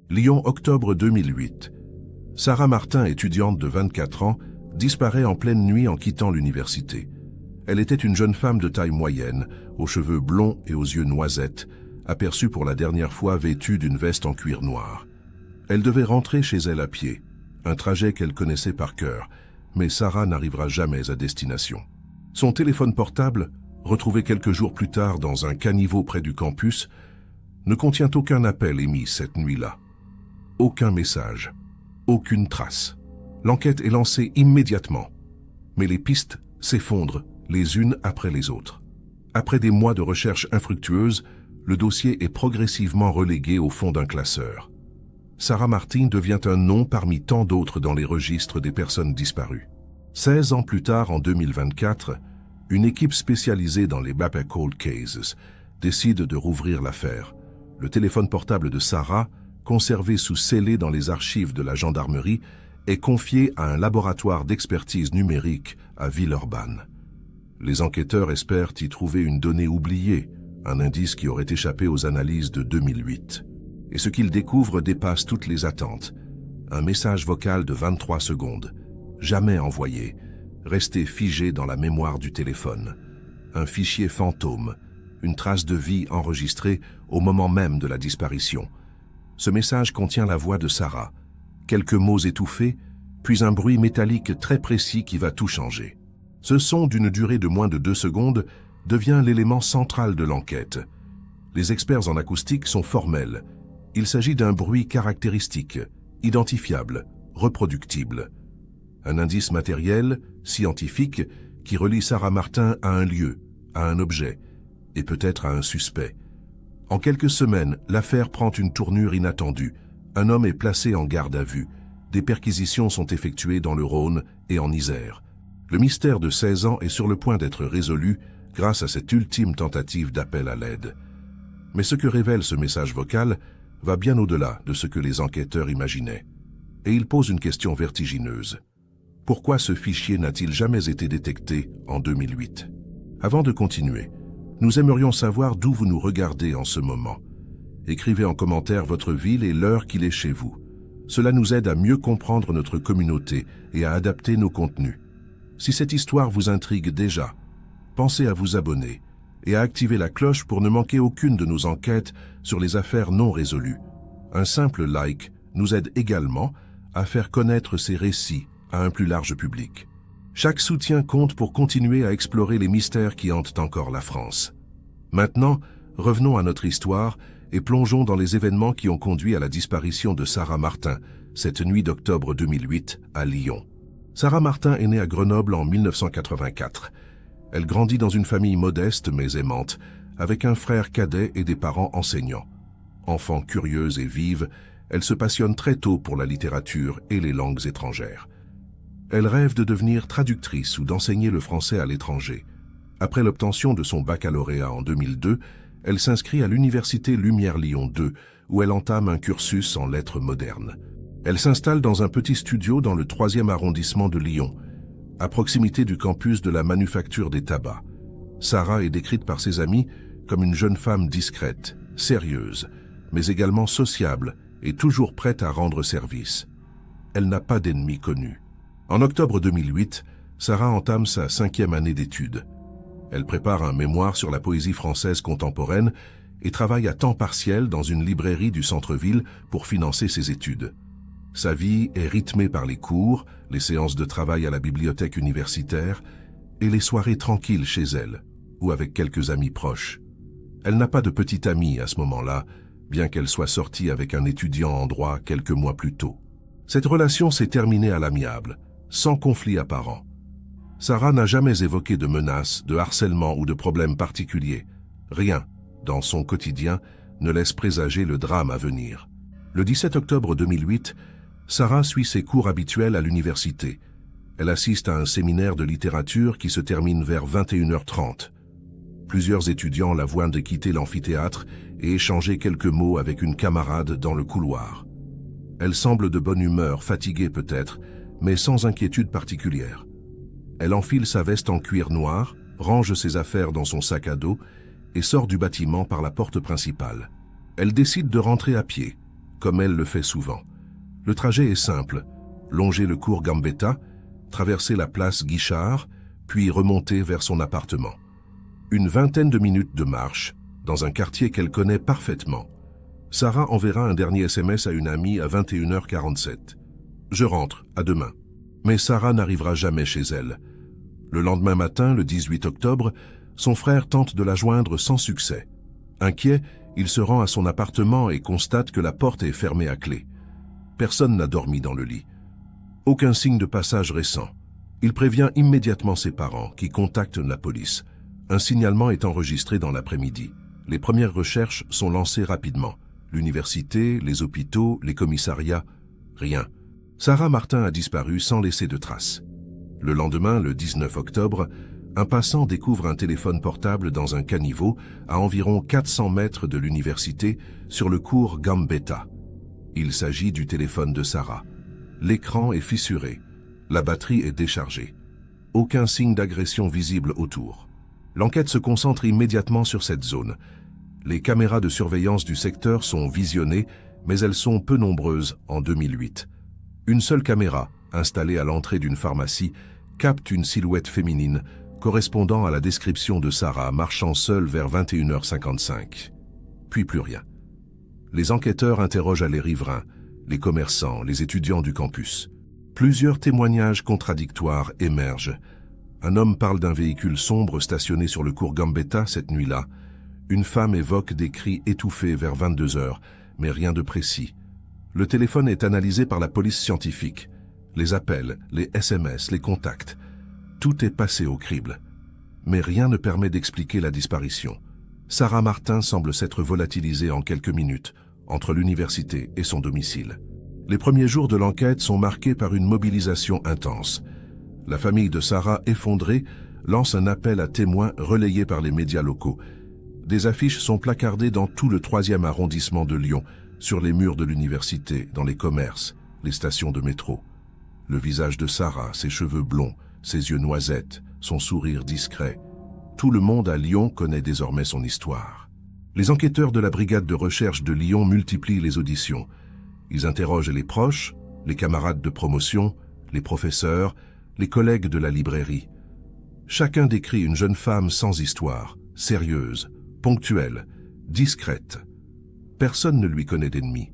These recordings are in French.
Lyon, octobre 2008. Sarah Martin, étudiante de 24 ans, disparaît en pleine nuit en quittant l'université. Elle était une jeune femme de taille moyenne, aux cheveux blonds et aux yeux noisettes, aperçue pour la dernière fois vêtue d'une veste en cuir noir. Elle devait rentrer chez elle à pied, un trajet qu'elle connaissait par cœur, mais Sarah n'arrivera jamais à destination. Son téléphone portable, retrouvé quelques jours plus tard dans un caniveau près du campus, ne contient aucun appel émis cette nuit-là. Aucun message, aucune trace. L'enquête est lancée immédiatement, mais les pistes s'effondrent les unes après les autres. Après des mois de recherche infructueuses, le dossier est progressivement relégué au fond d'un classeur. Sarah Martin devient un nom parmi tant d'autres dans les registres des personnes disparues. 16 ans plus tard, en 2024, une équipe spécialisée dans les BAPA Cold Cases décide de rouvrir l'affaire. Le téléphone portable de Sarah, conservé sous scellé dans les archives de la gendarmerie, est confié à un laboratoire d'expertise numérique à Villeurbanne. Les enquêteurs espèrent y trouver une donnée oubliée, un indice qui aurait échappé aux analyses de 2008. Et ce qu'ils découvrent dépasse toutes les attentes. Un message vocal de 23 secondes, jamais envoyé, resté figé dans la mémoire du téléphone. Un fichier fantôme, une trace de vie enregistrée au moment même de la disparition. Ce message contient la voix de Sarah, quelques mots étouffés, puis un bruit métallique très précis qui va tout changer. Ce son, d'une durée de moins de 2 secondes, devient l'élément central de l'enquête. Les experts en acoustique sont formels. Il s'agit d'un bruit caractéristique, identifiable, reproductible. Un indice matériel, scientifique, qui relie Sarah Martin à un lieu, à un objet, et peut-être à un suspect. En quelques semaines, l'affaire prend une tournure inattendue. Un homme est placé en garde à vue. Des perquisitions sont effectuées dans le Rhône et en Isère. Le mystère de 16 ans est sur le point d'être résolu grâce à cette ultime tentative d'appel à l'aide. Mais ce que révèle ce message vocal va bien au-delà de ce que les enquêteurs imaginaient. Et il pose une question vertigineuse. Pourquoi ce fichier n'a-t-il jamais été détecté en 2008? Avant de continuer, nous aimerions savoir d'où vous nous regardez en ce moment. Écrivez en commentaire votre ville et l'heure qu'il est chez vous. Cela nous aide à mieux comprendre notre communauté et à adapter nos contenus. Si cette histoire vous intrigue déjà, pensez à vous abonner et à activer la cloche pour ne manquer aucune de nos enquêtes sur les affaires non résolues. Un simple like nous aide également à faire connaître ces récits à un plus large public. Chaque soutien compte pour continuer à explorer les mystères qui hantent encore la France. Maintenant, revenons à notre histoire et plongeons dans les événements qui ont conduit à la disparition de Sarah Martin, cette nuit d'octobre 2008, à Lyon. Sarah Martin est née à Grenoble en 1984. Elle grandit dans une famille modeste mais aimante, avec un frère cadet et des parents enseignants. Enfant curieuse et vive, elle se passionne très tôt pour la littérature et les langues étrangères. Elle rêve de devenir traductrice ou d'enseigner le français à l'étranger. Après l'obtention de son baccalauréat en 2002, elle s'inscrit à l'université Lumière Lyon 2, où elle entame un cursus en lettres modernes. Elle s'installe dans un petit studio dans le 3e arrondissement de Lyon, à proximité du campus de la manufacture des tabacs. Sarah est décrite par ses amis comme une jeune femme discrète, sérieuse, mais également sociable et toujours prête à rendre service. Elle n'a pas d'ennemis connus. En octobre 2008, Sarah entame sa 5e année d'études. Elle prépare un mémoire sur la poésie française contemporaine et travaille à temps partiel dans une librairie du centre-ville pour financer ses études. Sa vie est rythmée par les cours, les séances de travail à la bibliothèque universitaire et les soirées tranquilles chez elle, ou avec quelques amis proches. Elle n'a pas de petit ami à ce moment-là, bien qu'elle soit sortie avec un étudiant en droit quelques mois plus tôt. Cette relation s'est terminée à l'amiable, sans conflit apparent. Sarah n'a jamais évoqué de menaces, de harcèlement ou de problèmes particuliers. Rien, dans son quotidien, ne laisse présager le drame à venir. Le 17 octobre 2008, Sarah suit ses cours habituels à l'université. Elle assiste à un séminaire de littérature qui se termine vers 21h30. Plusieurs étudiants la voient de quitter l'amphithéâtre et échanger quelques mots avec une camarade dans le couloir. Elle semble de bonne humeur, fatiguée peut-être, mais sans inquiétude particulière. Elle enfile sa veste en cuir noir, range ses affaires dans son sac à dos et sort du bâtiment par la porte principale. Elle décide de rentrer à pied, comme elle le fait souvent. Le trajet est simple, longer le cours Gambetta, traverser la place Guichard, puis remonter vers son appartement. Une vingtaine de minutes de marche, dans un quartier qu'elle connaît parfaitement. Sarah enverra un dernier SMS à une amie à 21h47. « Je rentre, à demain ». Mais Sarah n'arrivera jamais chez elle. Le lendemain matin, le 18 octobre, son frère tente de la joindre sans succès. Inquiet, il se rend à son appartement et constate que la porte est fermée à clé. Personne n'a dormi dans le lit. Aucun signe de passage récent. Il prévient immédiatement ses parents, qui contactent la police. Un signalement est enregistré dans l'après-midi. Les premières recherches sont lancées rapidement. L'université, les hôpitaux, les commissariats, rien. Sarah Martin a disparu sans laisser de traces. Le lendemain, le 19 octobre, un passant découvre un téléphone portable dans un caniveau à environ 400 mètres de l'université sur le cours Gambetta. Il s'agit du téléphone de Sarah. L'écran est fissuré. La batterie est déchargée. Aucun signe d'agression visible autour. L'enquête se concentre immédiatement sur cette zone. Les caméras de surveillance du secteur sont visionnées, mais elles sont peu nombreuses en 2008. Une seule caméra, installée à l'entrée d'une pharmacie, capte une silhouette féminine correspondant à la description de Sarah marchant seule vers 21h55. Puis plus rien. Les enquêteurs interrogent les riverains, les commerçants, les étudiants du campus. Plusieurs témoignages contradictoires émergent. Un homme parle d'un véhicule sombre stationné sur le cours Gambetta cette nuit-là. Une femme évoque des cris étouffés vers 22h, mais rien de précis. Le téléphone est analysé par la police scientifique. Les appels, les SMS, les contacts. Tout est passé au crible. Mais rien ne permet d'expliquer la disparition. Sarah Martin semble s'être volatilisée en quelques minutes, entre l'université et son domicile. Les premiers jours de l'enquête sont marqués par une mobilisation intense. La famille de Sarah, effondrée, lance un appel à témoins relayé par les médias locaux. Des affiches sont placardées dans tout le 3e arrondissement de Lyon, sur les murs de l'université, dans les commerces, les stations de métro. Le visage de Sarah, ses cheveux blonds, ses yeux noisettes, son sourire discret. Tout le monde à Lyon connaît désormais son histoire. Les enquêteurs de la brigade de recherche de Lyon multiplient les auditions. Ils interrogent les proches, les camarades de promotion, les professeurs, les collègues de la librairie. Chacun décrit une jeune femme sans histoire, sérieuse, ponctuelle, discrète. Personne ne lui connaît d'ennemis.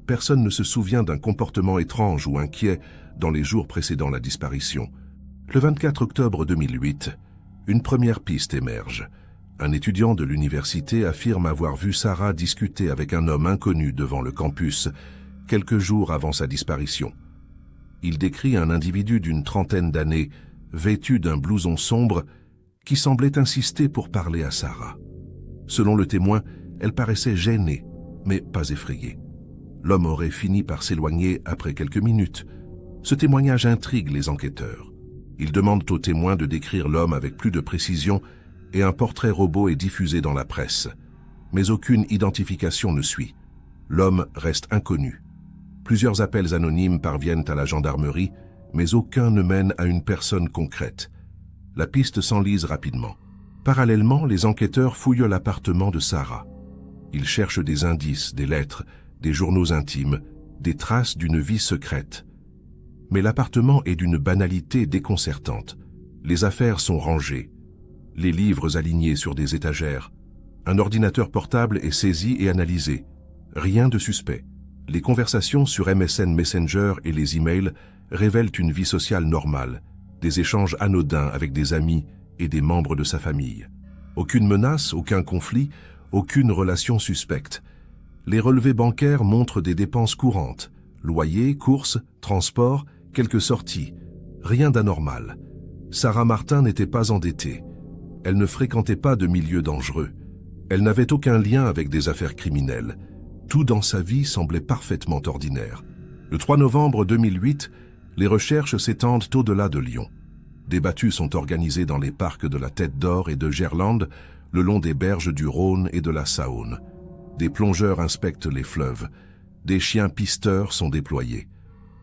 Personne ne se souvient d'un comportement étrange ou inquiet dans les jours précédant la disparition. Le 24 octobre 2008, une première piste émerge. Un étudiant de l'université affirme avoir vu Sarah discuter avec un homme inconnu devant le campus, quelques jours avant sa disparition. Il décrit un individu d'une trentaine d'années, vêtu d'un blouson sombre, qui semblait insister pour parler à Sarah. Selon le témoin, elle paraissait gênée, mais pas effrayée. L'homme aurait fini par s'éloigner après quelques minutes. Ce témoignage intrigue les enquêteurs. Ils demandent aux témoins de décrire l'homme avec plus de précision et un portrait robot est diffusé dans la presse. Mais aucune identification ne suit. L'homme reste inconnu. Plusieurs appels anonymes parviennent à la gendarmerie, mais aucun ne mène à une personne concrète. La piste s'enlise rapidement. Parallèlement, les enquêteurs fouillent l'appartement de Sarah. Ils cherchent des indices, des lettres, des journaux intimes, des traces d'une vie secrète. Mais l'appartement est d'une banalité déconcertante. Les affaires sont rangées, les livres alignés sur des étagères. Un ordinateur portable est saisi et analysé. Rien de suspect. Les conversations sur MSN Messenger et les emails révèlent une vie sociale normale, des échanges anodins avec des amis et des membres de sa famille. Aucune menace, aucun conflit, aucune relation suspecte. Les relevés bancaires montrent des dépenses courantes, loyer, courses, transport, quelques sorties. Rien d'anormal. Sarah Martin n'était pas endettée. Elle ne fréquentait pas de milieux dangereux. Elle n'avait aucun lien avec des affaires criminelles. Tout dans sa vie semblait parfaitement ordinaire. Le 3 novembre 2008, les recherches s'étendent au-delà de Lyon. Des battues sont organisées dans les parcs de la Tête d'Or et de Gerlande, le long des berges du Rhône et de la Saône. Des plongeurs inspectent les fleuves. Des chiens pisteurs sont déployés.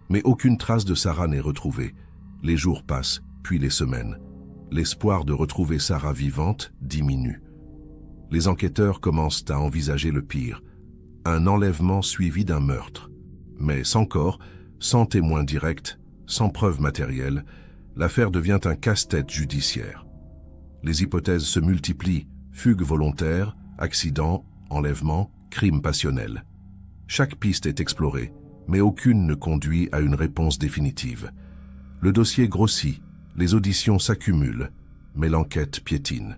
Mais aucune trace de Sarah n'est retrouvée. Les jours passent, puis les semaines. L'espoir de retrouver Sarah vivante diminue. Les enquêteurs commencent à envisager le pire. un enlèvement suivi d'un meurtre. Mais sans corps, sans témoin direct, sans preuve matérielle, l'affaire devient un casse-tête judiciaire. Les hypothèses se multiplient, fugue volontaire, accident, enlèvement, crime passionnel. Chaque piste est explorée, mais aucune ne conduit à une réponse définitive. Le dossier grossit, les auditions s'accumulent, mais l'enquête piétine.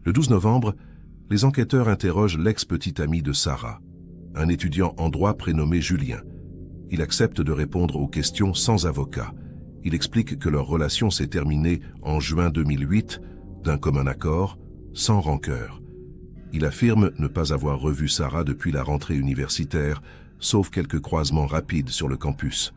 Le 12 novembre, les enquêteurs interrogent l'ex-petit ami de Sarah, un étudiant en droit prénommé Julien. Il accepte de répondre aux questions sans avocat. Il explique que leur relation s'est terminée en juin 2008, d'un commun accord, sans rancœur. Il affirme ne pas avoir revu Sarah depuis la rentrée universitaire, sauf quelques croisements rapides sur le campus.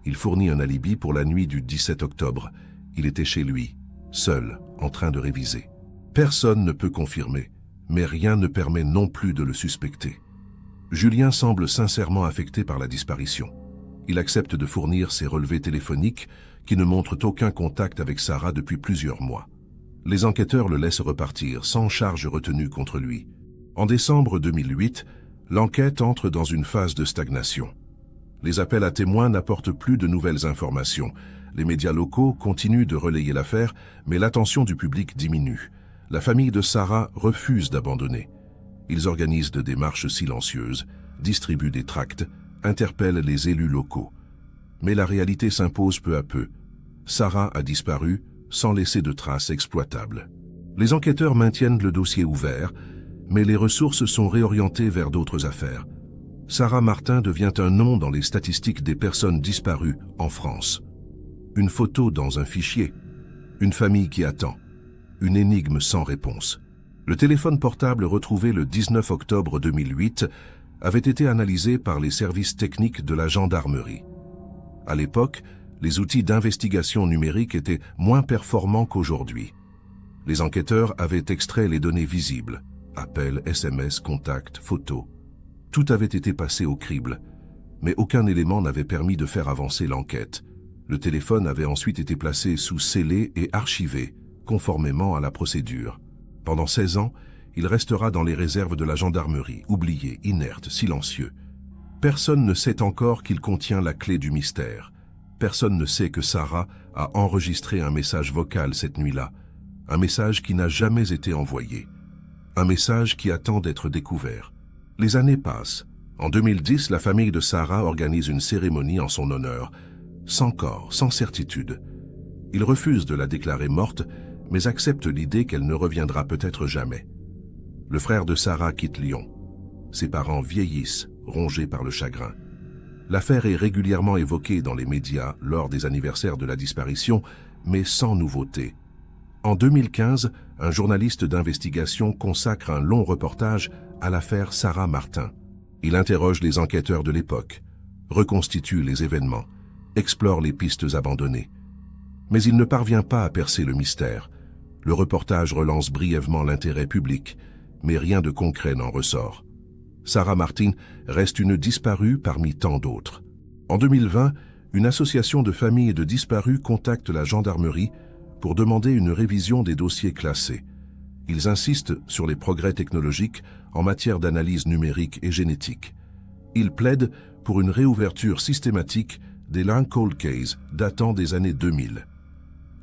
Il fournit un alibi pour la nuit du 17 octobre. Il était chez lui, seul, en train de réviser. Personne ne peut confirmer, mais rien ne permet non plus de le suspecter. Julien semble sincèrement affecté par la disparition. Il accepte de fournir ses relevés téléphoniques qui ne montrent aucun contact avec Sarah depuis plusieurs mois. Les enquêteurs le laissent repartir, sans charge retenue contre lui. En décembre 2008, l'enquête entre dans une phase de stagnation. Les appels à témoins n'apportent plus de nouvelles informations. Les médias locaux continuent de relayer l'affaire, mais l'attention du public diminue. La famille de Sarah refuse d'abandonner. Ils organisent de démarches silencieuses, distribuent des tracts, interpellent les élus locaux. Mais la réalité s'impose peu à peu. Sarah a disparu sans laisser de traces exploitables. Les enquêteurs maintiennent le dossier ouvert, mais les ressources sont réorientées vers d'autres affaires. Sarah Martin devient un nom dans les statistiques des personnes disparues en France. Une photo dans un fichier, une famille qui attend, une énigme sans réponse. Le téléphone portable retrouvé le 19 octobre 2008 avait été analysé par les services techniques de la gendarmerie. À l'époque, les outils d'investigation numérique étaient moins performants qu'aujourd'hui. Les enquêteurs avaient extrait les données visibles, appels, SMS, contacts, photos. Tout avait été passé au crible, mais aucun élément n'avait permis de faire avancer l'enquête. Le téléphone avait ensuite été placé sous scellé et archivé, conformément à la procédure. Pendant 16 ans, il restera dans les réserves de la gendarmerie, oublié, inerte, silencieux. Personne ne sait encore qu'il contient la clé du mystère. Personne ne sait que Sarah a enregistré un message vocal cette nuit-là, un message qui n'a jamais été envoyé, un message qui attend d'être découvert. Les années passent. En 2010, la famille de Sarah organise une cérémonie en son honneur, sans corps, sans certitude. Ils refusent de la déclarer morte, mais acceptent l'idée qu'elle ne reviendra peut-être jamais. Le frère de Sarah quitte Lyon. Ses parents vieillissent, rongés par le chagrin. L'affaire est régulièrement évoquée dans les médias lors des anniversaires de la disparition, mais sans nouveauté. En 2015, un journaliste d'investigation consacre un long reportage à l'affaire Sarah Martin. Il interroge les enquêteurs de l'époque, reconstitue les événements, explore les pistes abandonnées. Mais il ne parvient pas à percer le mystère. Le reportage relance brièvement l'intérêt public, mais rien de concret n'en ressort. Sarah Martin reste une disparue parmi tant d'autres. En 2020, une association de familles de disparus contacte la gendarmerie pour demander une révision des dossiers classés. Ils insistent sur les progrès technologiques en matière d'analyse numérique et génétique. Ils plaident pour une réouverture systématique des Long Cold Cases datant des années 2000.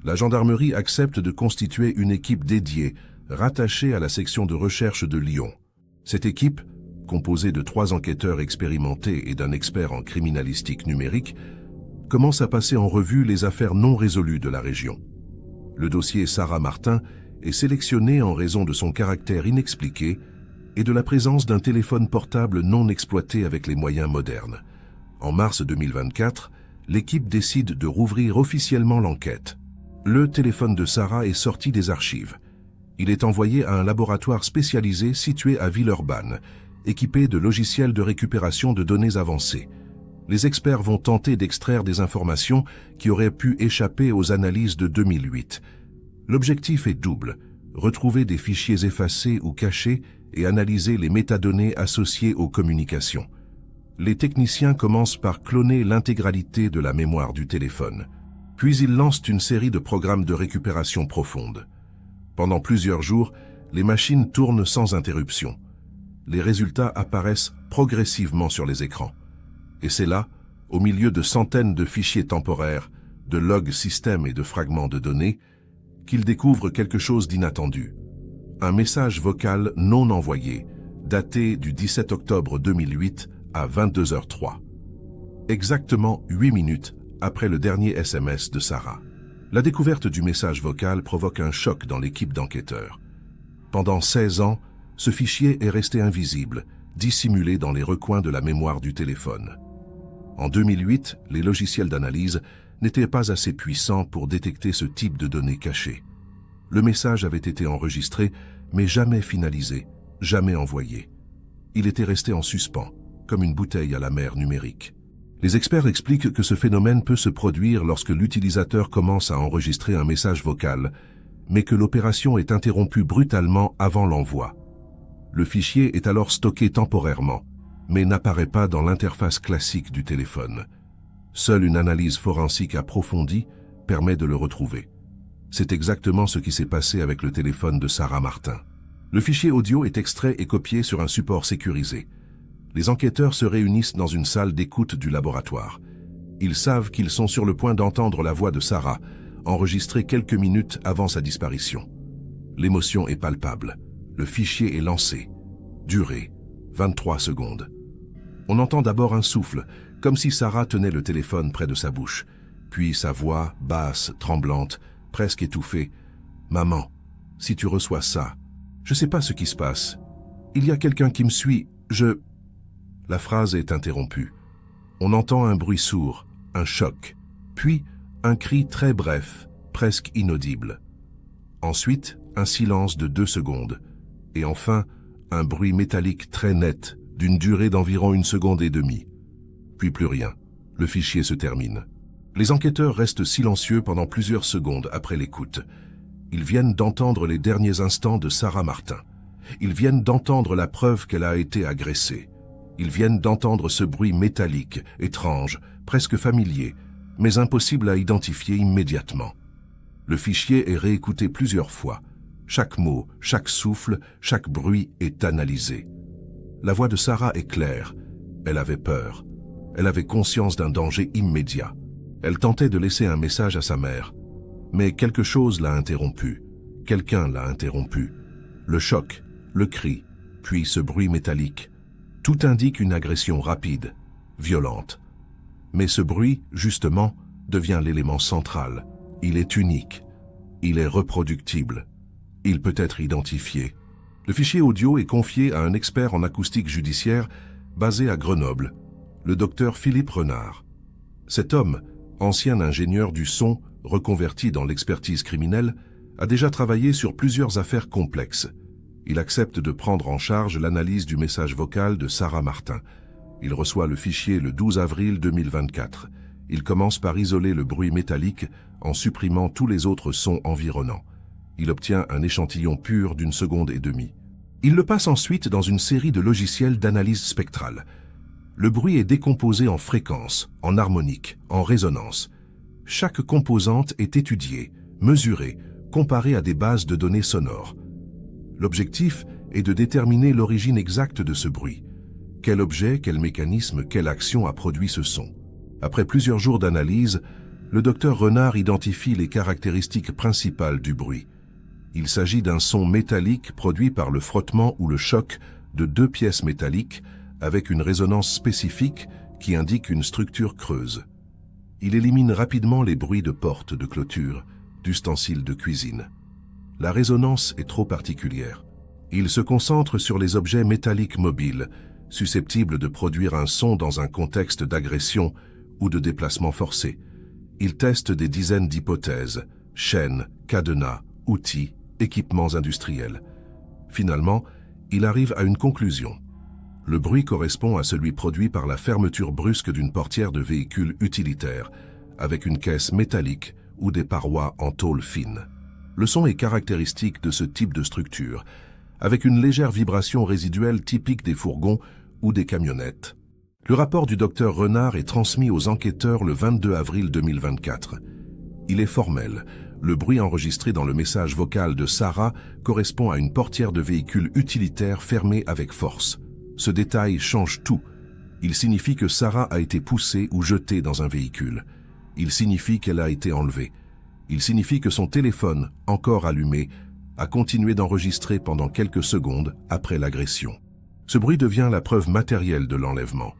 La gendarmerie accepte de constituer une équipe dédiée, rattachée à la section de recherche de Lyon. Cette équipe, composée de 3 enquêteurs expérimentés et d'un expert en criminalistique numérique, commence à passer en revue les affaires non résolues de la région. Le dossier Sarah Martin est sélectionné en raison de son caractère inexpliqué et de la présence d'un téléphone portable non exploité avec les moyens modernes. En mars 2024, l'équipe décide de rouvrir officiellement l'enquête. Le téléphone de Sarah est sorti des archives. Il est envoyé à un laboratoire spécialisé situé à Villeurbanne, équipé de logiciels de récupération de données avancés. Les experts vont tenter d'extraire des informations qui auraient pu échapper aux analyses de 2008. L'objectif est double, retrouver des fichiers effacés ou cachés et analyser les métadonnées associées aux communications. Les techniciens commencent par cloner l'intégralité de la mémoire du téléphone. Puis ils lancent une série de programmes de récupération profonde. Pendant plusieurs jours, les machines tournent sans interruption. les résultats apparaissent progressivement sur les écrans. Et c'est là, au milieu de centaines de fichiers temporaires, de logs systèmes et de fragments de données, qu'il découvre quelque chose d'inattendu. Un message vocal non envoyé, daté du 17 octobre 2008 à 22h03. Exactement 8 minutes après le dernier SMS de Sarah. La découverte du message vocal provoque un choc dans l'équipe d'enquêteurs. Pendant 16 ans, ce fichier est resté invisible, dissimulé dans les recoins de la mémoire du téléphone. En 2008, les logiciels d'analyse n'étaient pas assez puissants pour détecter ce type de données cachées. Le message avait été enregistré, mais jamais finalisé, jamais envoyé. Il était resté en suspens, comme une bouteille à la mer numérique. Les experts expliquent que ce phénomène peut se produire lorsque l'utilisateur commence à enregistrer un message vocal, mais que l'opération est interrompue brutalement avant l'envoi. Le fichier est alors stocké temporairement, mais n'apparaît pas dans l'interface classique du téléphone. Seule une analyse forensique approfondie permet de le retrouver. C'est exactement ce qui s'est passé avec le téléphone de Sarah Martin. Le fichier audio est extrait et copié sur un support sécurisé. Les enquêteurs se réunissent dans une salle d'écoute du laboratoire. Ils savent qu'ils sont sur le point d'entendre la voix de Sarah, enregistrée quelques minutes avant sa disparition. L'émotion est palpable. Le fichier est lancé. Durée, 23 secondes. On entend d'abord un souffle, comme si Sarah tenait le téléphone près de sa bouche. Puis sa voix, basse, tremblante, presque étouffée. « Maman, si tu reçois ça, je sais pas ce qui se passe. Il y a quelqu'un qui me suit, je... » La phrase est interrompue. On entend un bruit sourd, un choc, puis un cri très bref, presque inaudible. Ensuite, un silence de 2 secondes. Et enfin, un bruit métallique très net, d'une durée d'environ 1 seconde et demie. Puis plus rien. Le fichier se termine. Les enquêteurs restent silencieux pendant plusieurs secondes après l'écoute. Ils viennent d'entendre les derniers instants de Sarah Martin. Ils viennent d'entendre la preuve qu'elle a été agressée. Ils viennent d'entendre ce bruit métallique, étrange, presque familier, mais impossible à identifier immédiatement. Le fichier est réécouté plusieurs fois. Chaque mot, chaque souffle, chaque bruit est analysé. La voix de Sarah est claire. Elle avait peur. Elle avait conscience d'un danger immédiat. Elle tentait de laisser un message à sa mère. Mais quelque chose l'a interrompu. Quelqu'un l'a interrompu. Le choc, le cri, puis ce bruit métallique. Tout indique une agression rapide, violente. Mais ce bruit, justement, devient l'élément central. Il est unique. Il est reproductible. Il peut être identifié. Le fichier audio est confié à un expert en acoustique judiciaire basé à Grenoble, le docteur Philippe Renard. Cet homme, ancien ingénieur du son, reconverti dans l'expertise criminelle, a déjà travaillé sur plusieurs affaires complexes. Il accepte de prendre en charge l'analyse du message vocal de Sarah Martin. Il reçoit le fichier le 12 avril 2024. Il commence par isoler le bruit métallique en supprimant tous les autres sons environnants. Il obtient un échantillon pur d'1 seconde et demie. Il le passe ensuite dans une série de logiciels d'analyse spectrale. Le bruit est décomposé en fréquences, en harmoniques, en résonances. Chaque composante est étudiée, mesurée, comparée à des bases de données sonores. L'objectif est de déterminer l'origine exacte de ce bruit. Quel objet, quel mécanisme, quelle action a produit ce son? Après plusieurs jours d'analyse, le docteur Renard identifie les caractéristiques principales du bruit. Il s'agit d'un son métallique produit par le frottement ou le choc de 2 pièces métalliques avec une résonance spécifique qui indique une structure creuse. Il élimine rapidement les bruits de portes, de clôture, d'ustensiles de cuisine. La résonance est trop particulière. Il se concentre sur les objets métalliques mobiles, susceptibles de produire un son dans un contexte d'agression ou de déplacement forcé. Il teste des dizaines d'hypothèses, chaînes, cadenas, outils, équipements industriels. Finalement, il arrive à une conclusion. Le bruit correspond à celui produit par la fermeture brusque d'une portière de véhicule utilitaire, avec une caisse métallique ou des parois en tôle fine. Le son est caractéristique de ce type de structure, avec une légère vibration résiduelle typique des fourgons ou des camionnettes. Le rapport du docteur Renard est transmis aux enquêteurs le 22 avril 2024. Il est formel, Le bruit enregistré dans le message vocal de Sarah correspond à une portière de véhicule utilitaire fermée avec force. Ce détail change tout. Il signifie que Sarah a été poussée ou jetée dans un véhicule. Il signifie qu'elle a été enlevée. Il signifie que son téléphone, encore allumé, a continué d'enregistrer pendant quelques secondes après l'agression. Ce bruit devient la preuve matérielle de l'enlèvement.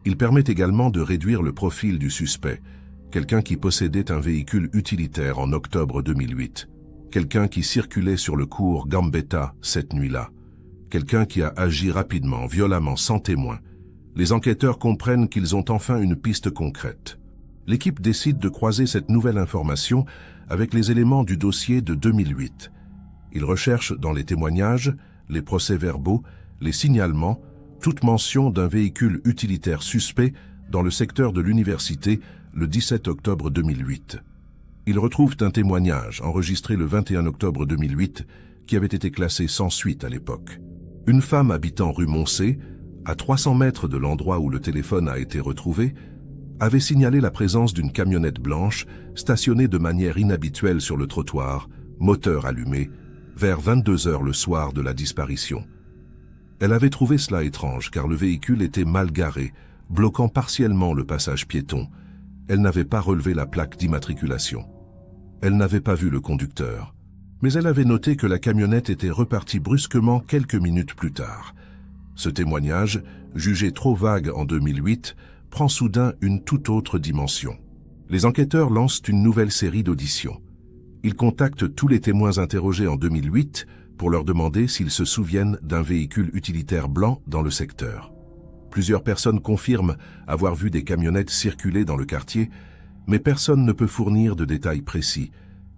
Il permet également de réduire le profil du suspect, quelqu'un qui possédait un véhicule utilitaire en octobre 2008, quelqu'un qui circulait sur le cours Gambetta cette nuit-là, quelqu'un qui a agi rapidement, violemment, sans témoin. Les enquêteurs comprennent qu'ils ont enfin une piste concrète. L'équipe décide de croiser cette nouvelle information avec les éléments du dossier de 2008. Ils recherchent dans les témoignages, les procès-verbaux, les signalements, toute mention d'un véhicule utilitaire suspect dans le secteur de l'université le 17 octobre 2008. Ils retrouvent un témoignage enregistré le 21 octobre 2008 qui avait été classé sans suite à l'époque. Une femme habitant rue Moncé, à 300 mètres de l'endroit où le téléphone a été retrouvé, avait signalé la présence d'une camionnette blanche stationnée de manière inhabituelle sur le trottoir, moteur allumé, vers 22 heures le soir de la disparition. Elle avait trouvé cela étrange car le véhicule était mal garé, bloquant partiellement le passage piéton. Elle n'avait pas relevé la plaque d'immatriculation. Elle n'avait pas vu le conducteur. Mais elle avait noté que la camionnette était repartie brusquement quelques minutes plus tard. Ce témoignage, jugé trop vague en 2008, prend soudain une toute autre dimension. Les enquêteurs lancent une nouvelle série d'auditions. Ils contactent tous les témoins interrogés en 2008 pour leur demander s'ils se souviennent d'un véhicule utilitaire blanc dans le secteur. Plusieurs personnes confirment avoir vu des camionnettes circuler dans le quartier, mais personne ne peut fournir de détails précis.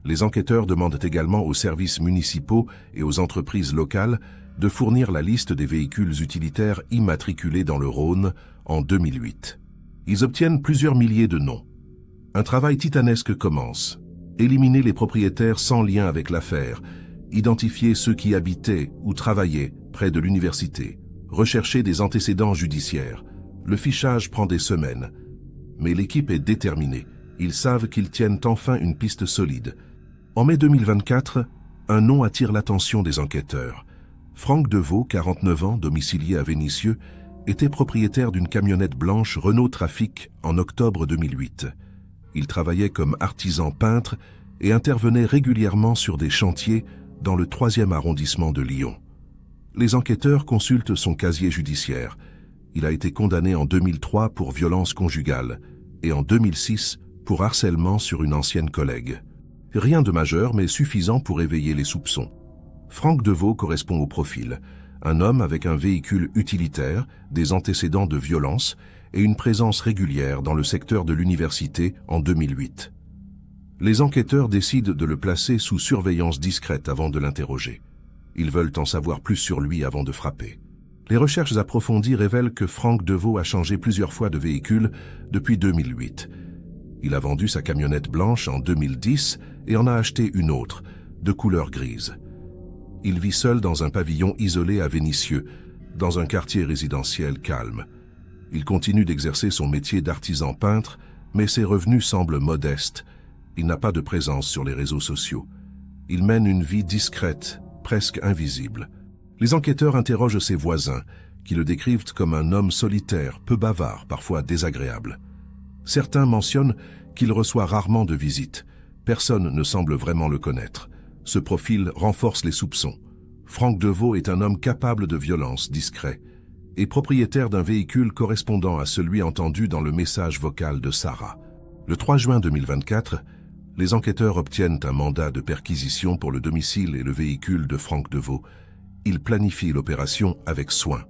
Les enquêteurs demandent également aux services municipaux et aux entreprises locales de fournir la liste des véhicules utilitaires immatriculés dans le Rhône en 2008. Ils obtiennent plusieurs milliers de noms. Un travail titanesque commence. Éliminer les propriétaires sans lien avec l'affaire, identifier ceux qui habitaient ou travaillaient près de l'université, rechercher des antécédents judiciaires. Le fichage prend des semaines. Mais l'équipe est déterminée. Ils savent qu'ils tiennent enfin une piste solide. En mai 2024, un nom attire l'attention des enquêteurs. Franck Deveau, 49 ans, domicilié à Vénissieux, était propriétaire d'une camionnette blanche Renault Trafic en octobre 2008. Il travaillait comme artisan peintre et intervenait régulièrement sur des chantiers dans le 3e arrondissement de Lyon. Les enquêteurs consultent son casier judiciaire. Il a été condamné en 2003 pour violence conjugale et en 2006 pour harcèlement sur une ancienne collègue. Rien de majeur, mais suffisant pour éveiller les soupçons. Franck Deveau correspond au profil. Un homme avec un véhicule utilitaire, des antécédents de violence et une présence régulière dans le secteur de l'université en 2008. Les enquêteurs décident de le placer sous surveillance discrète avant de l'interroger. Ils veulent en savoir plus sur lui avant de frapper. Les recherches approfondies révèlent que Franck Deveau a changé plusieurs fois de véhicule depuis 2008. Il a vendu sa camionnette blanche en 2010 et en a acheté une autre, de couleur grise. Il vit seul dans un pavillon isolé à Vénissieux, dans un quartier résidentiel calme. Il continue d'exercer son métier d'artisan peintre, mais ses revenus semblent modestes. Il n'a pas de présence sur les réseaux sociaux. Il mène une vie discrète, presque invisible. Les enquêteurs interrogent ses voisins, qui le décrivent comme un homme solitaire, peu bavard, parfois désagréable. Certains mentionnent qu'il reçoit rarement de visites. Personne ne semble vraiment le connaître. Ce profil renforce les soupçons. Franck Deveau est un homme capable de violence, discret, et propriétaire d'un véhicule correspondant à celui entendu dans le message vocal de Sarah. Le 3 juin 2024, les enquêteurs obtiennent un mandat de perquisition pour le domicile et le véhicule de Franck Deveau. Ils planifient l'opération avec soin.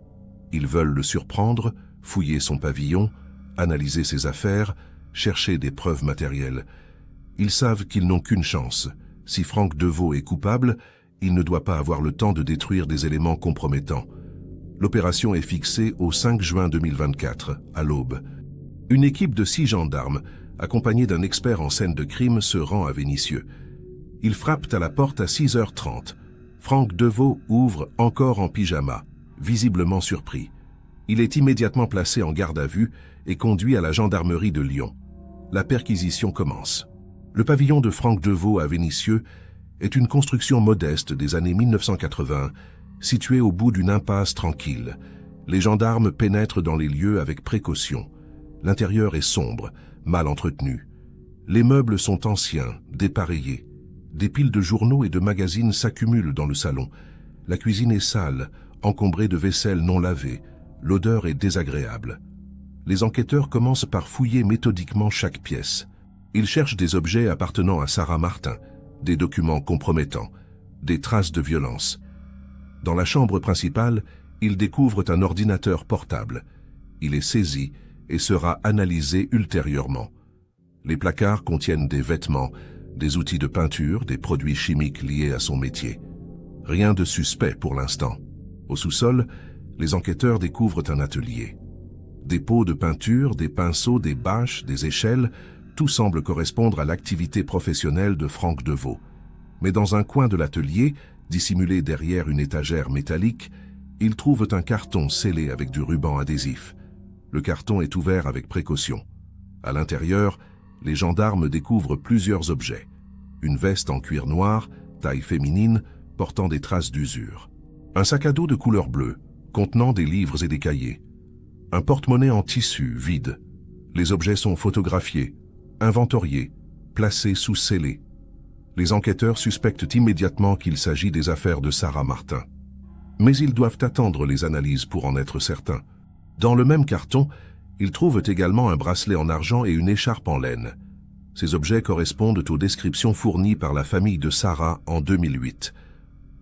Ils veulent le surprendre, fouiller son pavillon, analyser ses affaires, chercher des preuves matérielles. Ils savent qu'ils n'ont qu'une chance. Si Franck Deveau est coupable, il ne doit pas avoir le temps de détruire des éléments compromettants. L'opération est fixée au 5 juin 2024, à l'aube. Une équipe de 6 gendarmes, accompagnée d'un expert en scène de crime, se rend à Vénissieux. Ils frappent à la porte à 6h30. Franck Deveau ouvre encore en pyjama, visiblement surpris. Il est immédiatement placé en garde à vue et conduit à la gendarmerie de Lyon. La perquisition commence. Le pavillon de Franck Deveau à Vénissieux est une construction modeste des années 1980, située au bout d'une impasse tranquille. Les gendarmes pénètrent dans les lieux avec précaution. L'intérieur est sombre, mal entretenu. Les meubles sont anciens, dépareillés. Des piles de journaux et de magazines s'accumulent dans le salon. La cuisine est sale, encombrée de vaisselle non lavée. L'odeur est désagréable. Les enquêteurs commencent par fouiller méthodiquement chaque pièce. Ils cherchent des objets appartenant à Sarah Martin, des documents compromettants, des traces de violence. Dans la chambre principale, ils découvrent un ordinateur portable. Il est saisi et sera analysé ultérieurement. Les placards contiennent des vêtements, des outils de peinture, des produits chimiques liés à son métier. Rien de suspect pour l'instant. Au sous-sol, les enquêteurs découvrent un atelier. Des pots de peinture, des pinceaux, des bâches, des échelles, tout semble correspondre à l'activité professionnelle de Franck Deveau. Mais dans un coin de l'atelier, dissimulé derrière une étagère métallique, ils trouvent un carton scellé avec du ruban adhésif. Le carton est ouvert avec précaution. À l'intérieur, les gendarmes découvrent plusieurs objets. Une veste en cuir noir, taille féminine, portant des traces d'usure. Un sac à dos de couleur bleue, contenant des livres et des cahiers. Un porte-monnaie en tissu, vide. Les objets sont photographiés, inventoriés, placés sous scellé. Les enquêteurs suspectent immédiatement qu'il s'agit des affaires de Sarah Martin. Mais ils doivent attendre les analyses pour en être certains. Dans le même carton, ils trouvent également un bracelet en argent et une écharpe en laine. Ces objets correspondent aux descriptions fournies par la famille de Sarah en 2008.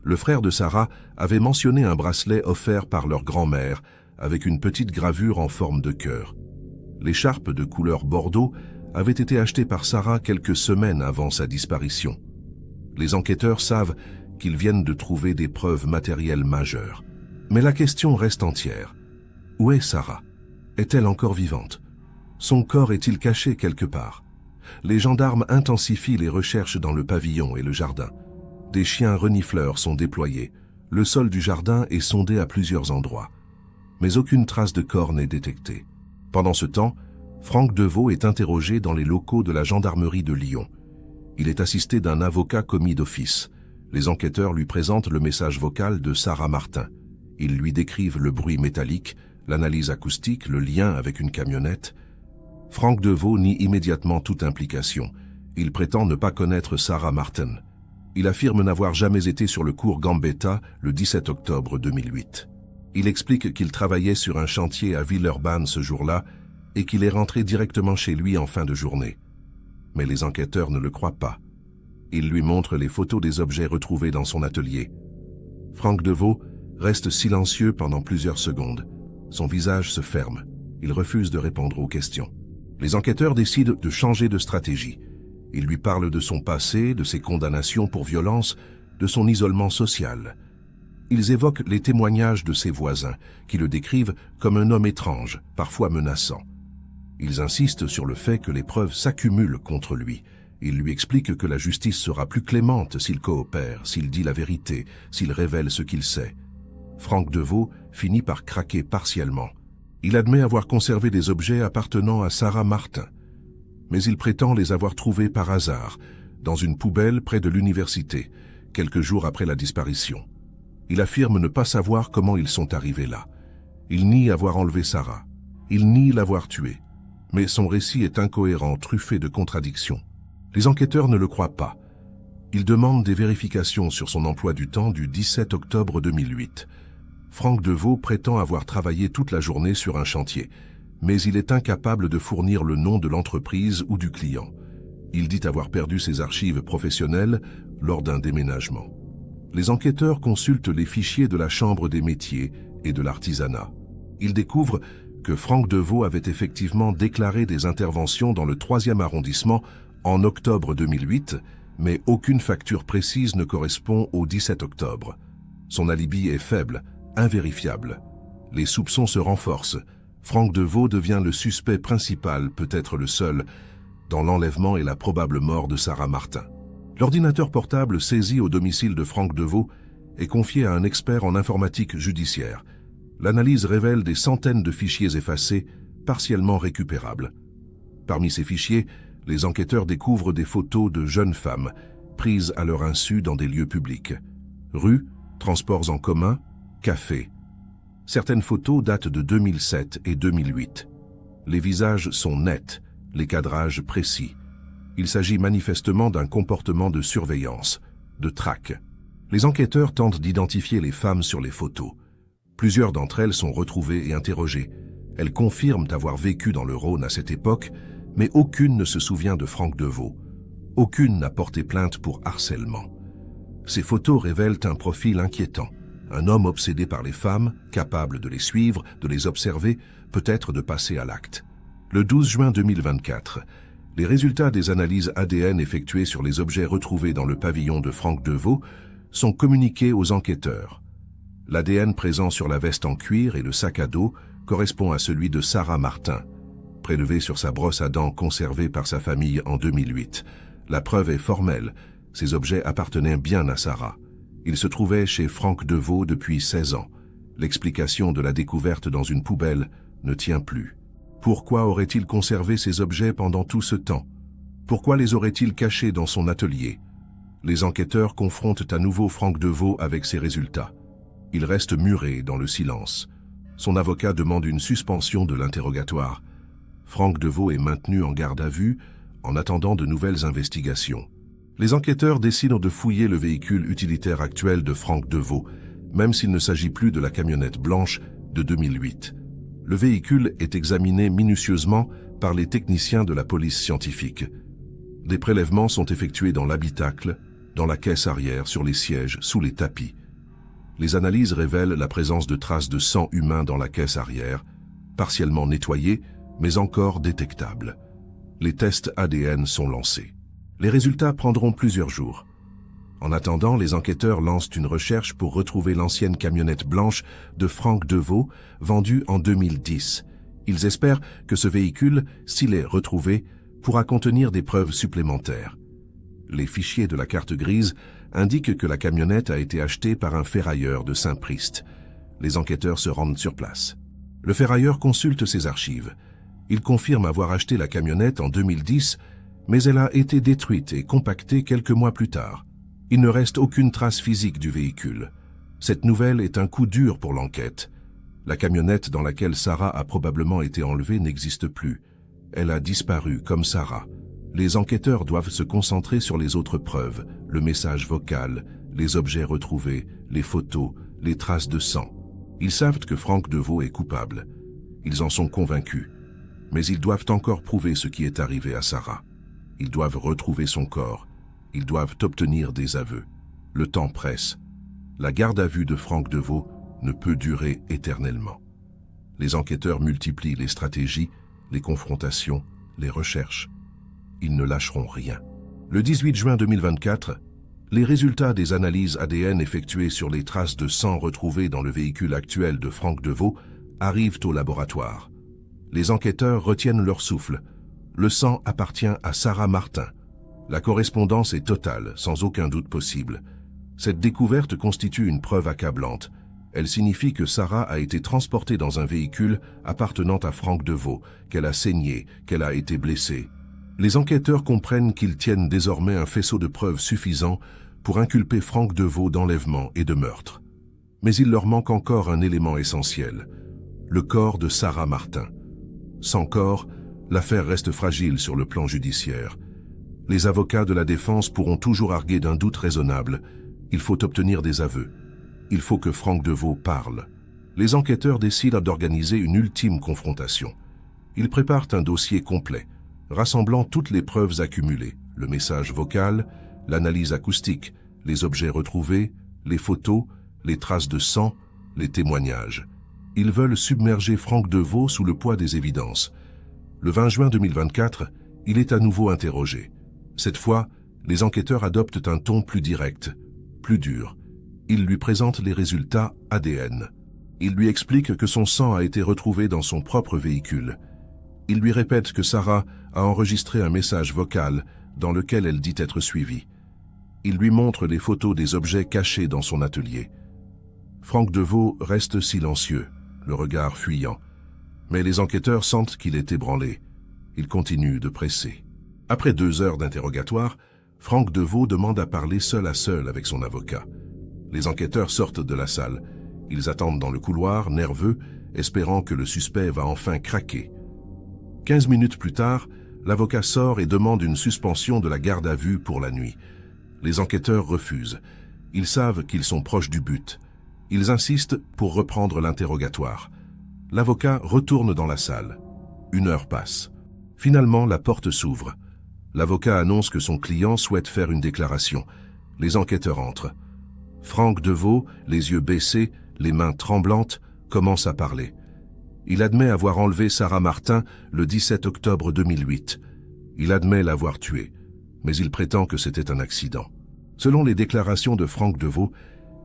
Le frère de Sarah avait mentionné un bracelet offert par leur grand-mère avec une petite gravure en forme de cœur. L'écharpe de couleur bordeaux avait été achetée par Sarah quelques semaines avant sa disparition. Les enquêteurs savent qu'ils viennent de trouver des preuves matérielles majeures. Mais la question reste entière. Où est Sarah? Est-elle encore vivante? Son corps est-il caché quelque part? Les gendarmes intensifient les recherches dans le pavillon et le jardin. Des chiens renifleurs sont déployés. Le sol du jardin est sondé à plusieurs endroits. Mais aucune trace de corps n'est détectée. Pendant ce temps, Franck Deveau est interrogé dans les locaux de la gendarmerie de Lyon. Il est assisté d'un avocat commis d'office. Les enquêteurs lui présentent le message vocal de Sarah Martin. Ils lui décrivent le bruit métallique, l'analyse acoustique, le lien avec une camionnette. Franck Deveau nie immédiatement toute implication. Il prétend ne pas connaître Sarah Martin. Il affirme n'avoir jamais été sur le cours Gambetta le 17 octobre 2008. Il explique qu'il travaillait sur un chantier à Villeurbanne ce jour-là et qu'il est rentré directement chez lui en fin de journée. Mais les enquêteurs ne le croient pas. Ils lui montrent les photos des objets retrouvés dans son atelier. Franck Deveau reste silencieux pendant plusieurs secondes. Son visage se ferme. Il refuse de répondre aux questions. Les enquêteurs décident de changer de stratégie. Ils lui parlent de son passé, de ses condamnations pour violence, de son isolement social. Ils évoquent les témoignages de ses voisins, qui le décrivent comme un homme étrange, parfois menaçant. Ils insistent sur le fait que les preuves s'accumulent contre lui. Ils lui expliquent que la justice sera plus clémente s'il coopère, s'il dit la vérité, s'il révèle ce qu'il sait. Franck Deveau finit par craquer partiellement. Il admet avoir conservé des objets appartenant à Sarah Martin, mais il prétend les avoir trouvés par hasard, dans une poubelle près de l'université, quelques jours après la disparition. Il affirme ne pas savoir comment ils sont arrivés là. Il nie avoir enlevé Sarah. Il nie l'avoir tuée. Mais son récit est incohérent, truffé de contradictions. Les enquêteurs ne le croient pas. Ils demandent des vérifications sur son emploi du temps du 17 octobre 2008. Franck Deveau prétend avoir travaillé toute la journée sur un chantier, mais il est incapable de fournir le nom de l'entreprise ou du client. Il dit avoir perdu ses archives professionnelles lors d'un déménagement. Les enquêteurs consultent les fichiers de la Chambre des métiers et de l'artisanat. Ils découvrent que Franck Deveau avait effectivement déclaré des interventions dans le 3e arrondissement en octobre 2008, mais aucune facture précise ne correspond au 17 octobre. Son alibi est faible, invérifiable. Les soupçons se renforcent. Franck Deveau devient le suspect principal, peut-être le seul, dans l'enlèvement et la probable mort de Sarah Martin. L'ordinateur portable saisi au domicile de Franck Deveau est confié à un expert en informatique judiciaire. L'analyse révèle des centaines de fichiers effacés, partiellement récupérables. Parmi ces fichiers, les enquêteurs découvrent des photos de jeunes femmes, prises à leur insu dans des lieux publics. Rues, transports en commun, cafés. Certaines photos datent de 2007 et 2008. Les visages sont nets, les cadrages précis. Il s'agit manifestement d'un comportement de surveillance, de traque. Les enquêteurs tentent d'identifier les femmes sur les photos. Plusieurs d'entre elles sont retrouvées et interrogées. Elles confirment avoir vécu dans le Rhône à cette époque, mais aucune ne se souvient de Franck Deveau. Aucune n'a porté plainte pour harcèlement. Ces photos révèlent un profil inquiétant. Un homme obsédé par les femmes, capable de les suivre, de les observer, peut-être de passer à l'acte. Le 12 juin 2024, les résultats des analyses ADN effectuées sur les objets retrouvés dans le pavillon de Franck Deveau sont communiqués aux enquêteurs. L'ADN présent sur la veste en cuir et le sac à dos correspond à celui de Sarah Martin, prélevé sur sa brosse à dents conservée par sa famille en 2008. La preuve est formelle, ces objets appartenaient bien à Sarah. Ils se trouvaient chez Franck Deveau depuis 16 ans. L'explication de la découverte dans une poubelle ne tient plus. Pourquoi aurait-il conservé ces objets pendant tout ce temps? Pourquoi les aurait-il cachés dans son atelier? Les enquêteurs confrontent à nouveau Franck Deveau avec ses résultats. Il reste muré dans le silence. Son avocat demande une suspension de l'interrogatoire. Franck Deveau est maintenu en garde à vue en attendant de nouvelles investigations. Les enquêteurs décident de fouiller le véhicule utilitaire actuel de Franck Deveau, même s'il ne s'agit plus de la camionnette blanche de 2008. Le véhicule est examiné minutieusement par les techniciens de la police scientifique. Des prélèvements sont effectués dans l'habitacle, dans la caisse arrière, sur les sièges, sous les tapis. Les analyses révèlent la présence de traces de sang humain dans la caisse arrière, partiellement nettoyées, mais encore détectables. Les tests ADN sont lancés. Les résultats prendront plusieurs jours. En attendant, les enquêteurs lancent une recherche pour retrouver l'ancienne camionnette blanche de Franck Deveau, vendue en 2010. Ils espèrent que ce véhicule, s'il est retrouvé, pourra contenir des preuves supplémentaires. Les fichiers de la carte grise indiquent que la camionnette a été achetée par un ferrailleur de Saint-Priest. Les enquêteurs se rendent sur place. Le ferrailleur consulte ses archives. Il confirme avoir acheté la camionnette en 2010, mais elle a été détruite et compactée quelques mois plus tard. Il ne reste aucune trace physique du véhicule. Cette nouvelle est un coup dur pour l'enquête. La camionnette dans laquelle Sarah a probablement été enlevée n'existe plus. Elle a disparu comme Sarah. Les enquêteurs doivent se concentrer sur les autres preuves, le message vocal, les objets retrouvés, les photos, les traces de sang. Ils savent que Franck Deveau est coupable. Ils en sont convaincus. Mais ils doivent encore prouver ce qui est arrivé à Sarah. Ils doivent retrouver son corps. Ils doivent obtenir des aveux. Le temps presse. La garde à vue de Franck Deveau ne peut durer éternellement. Les enquêteurs multiplient les stratégies, les confrontations, les recherches. Ils ne lâcheront rien. Le 18 juin 2024, les résultats des analyses ADN effectuées sur les traces de sang retrouvées dans le véhicule actuel de Franck Deveau arrivent au laboratoire. Les enquêteurs retiennent leur souffle. Le sang appartient à Sarah Martin. La correspondance est totale, sans aucun doute possible. Cette découverte constitue une preuve accablante. Elle signifie que Sarah a été transportée dans un véhicule appartenant à Franck Deveau, qu'elle a saigné, qu'elle a été blessée. Les enquêteurs comprennent qu'ils tiennent désormais un faisceau de preuves suffisant pour inculper Franck Deveau d'enlèvement et de meurtre. Mais il leur manque encore un élément essentiel, le corps de Sarah Martin. Sans corps, l'affaire reste fragile sur le plan judiciaire. Les avocats de la défense pourront toujours arguer d'un doute raisonnable. Il faut obtenir des aveux. Il faut que Franck Deveau parle. Les enquêteurs décident d'organiser une ultime confrontation. Ils préparent un dossier complet, rassemblant toutes les preuves accumulées, le message vocal, l'analyse acoustique, les objets retrouvés, les photos, les traces de sang, les témoignages. Ils veulent submerger Franck Deveau sous le poids des évidences. Le 20 juin 2024, il est à nouveau interrogé. Cette fois, les enquêteurs adoptent un ton plus direct, plus dur. Ils lui présentent les résultats ADN. Ils lui expliquent que son sang a été retrouvé dans son propre véhicule. Ils lui répètent que Sarah a enregistré un message vocal dans lequel elle dit être suivie. Ils lui montrent les photos des objets cachés dans son atelier. Franck Deveau reste silencieux, le regard fuyant. Mais les enquêteurs sentent qu'il est ébranlé. Ils continuent de presser. Après 2 heures d'interrogatoire, Franck Deveau demande à parler seul à seul avec son avocat. Les enquêteurs sortent de la salle. Ils attendent dans le couloir, nerveux, espérant que le suspect va enfin craquer. 15 minutes plus tard, l'avocat sort et demande une suspension de la garde à vue pour la nuit. Les enquêteurs refusent. Ils savent qu'ils sont proches du but. Ils insistent pour reprendre l'interrogatoire. L'avocat retourne dans la salle. 1 heure passe. Finalement, la porte s'ouvre. L'avocat annonce que son client souhaite faire une déclaration. Les enquêteurs entrent. Franck Deveau, les yeux baissés, les mains tremblantes, commence à parler. Il admet avoir enlevé Sarah Martin le 17 octobre 2008. Il admet l'avoir tuée, mais il prétend que c'était un accident. Selon les déclarations de Franck Deveau,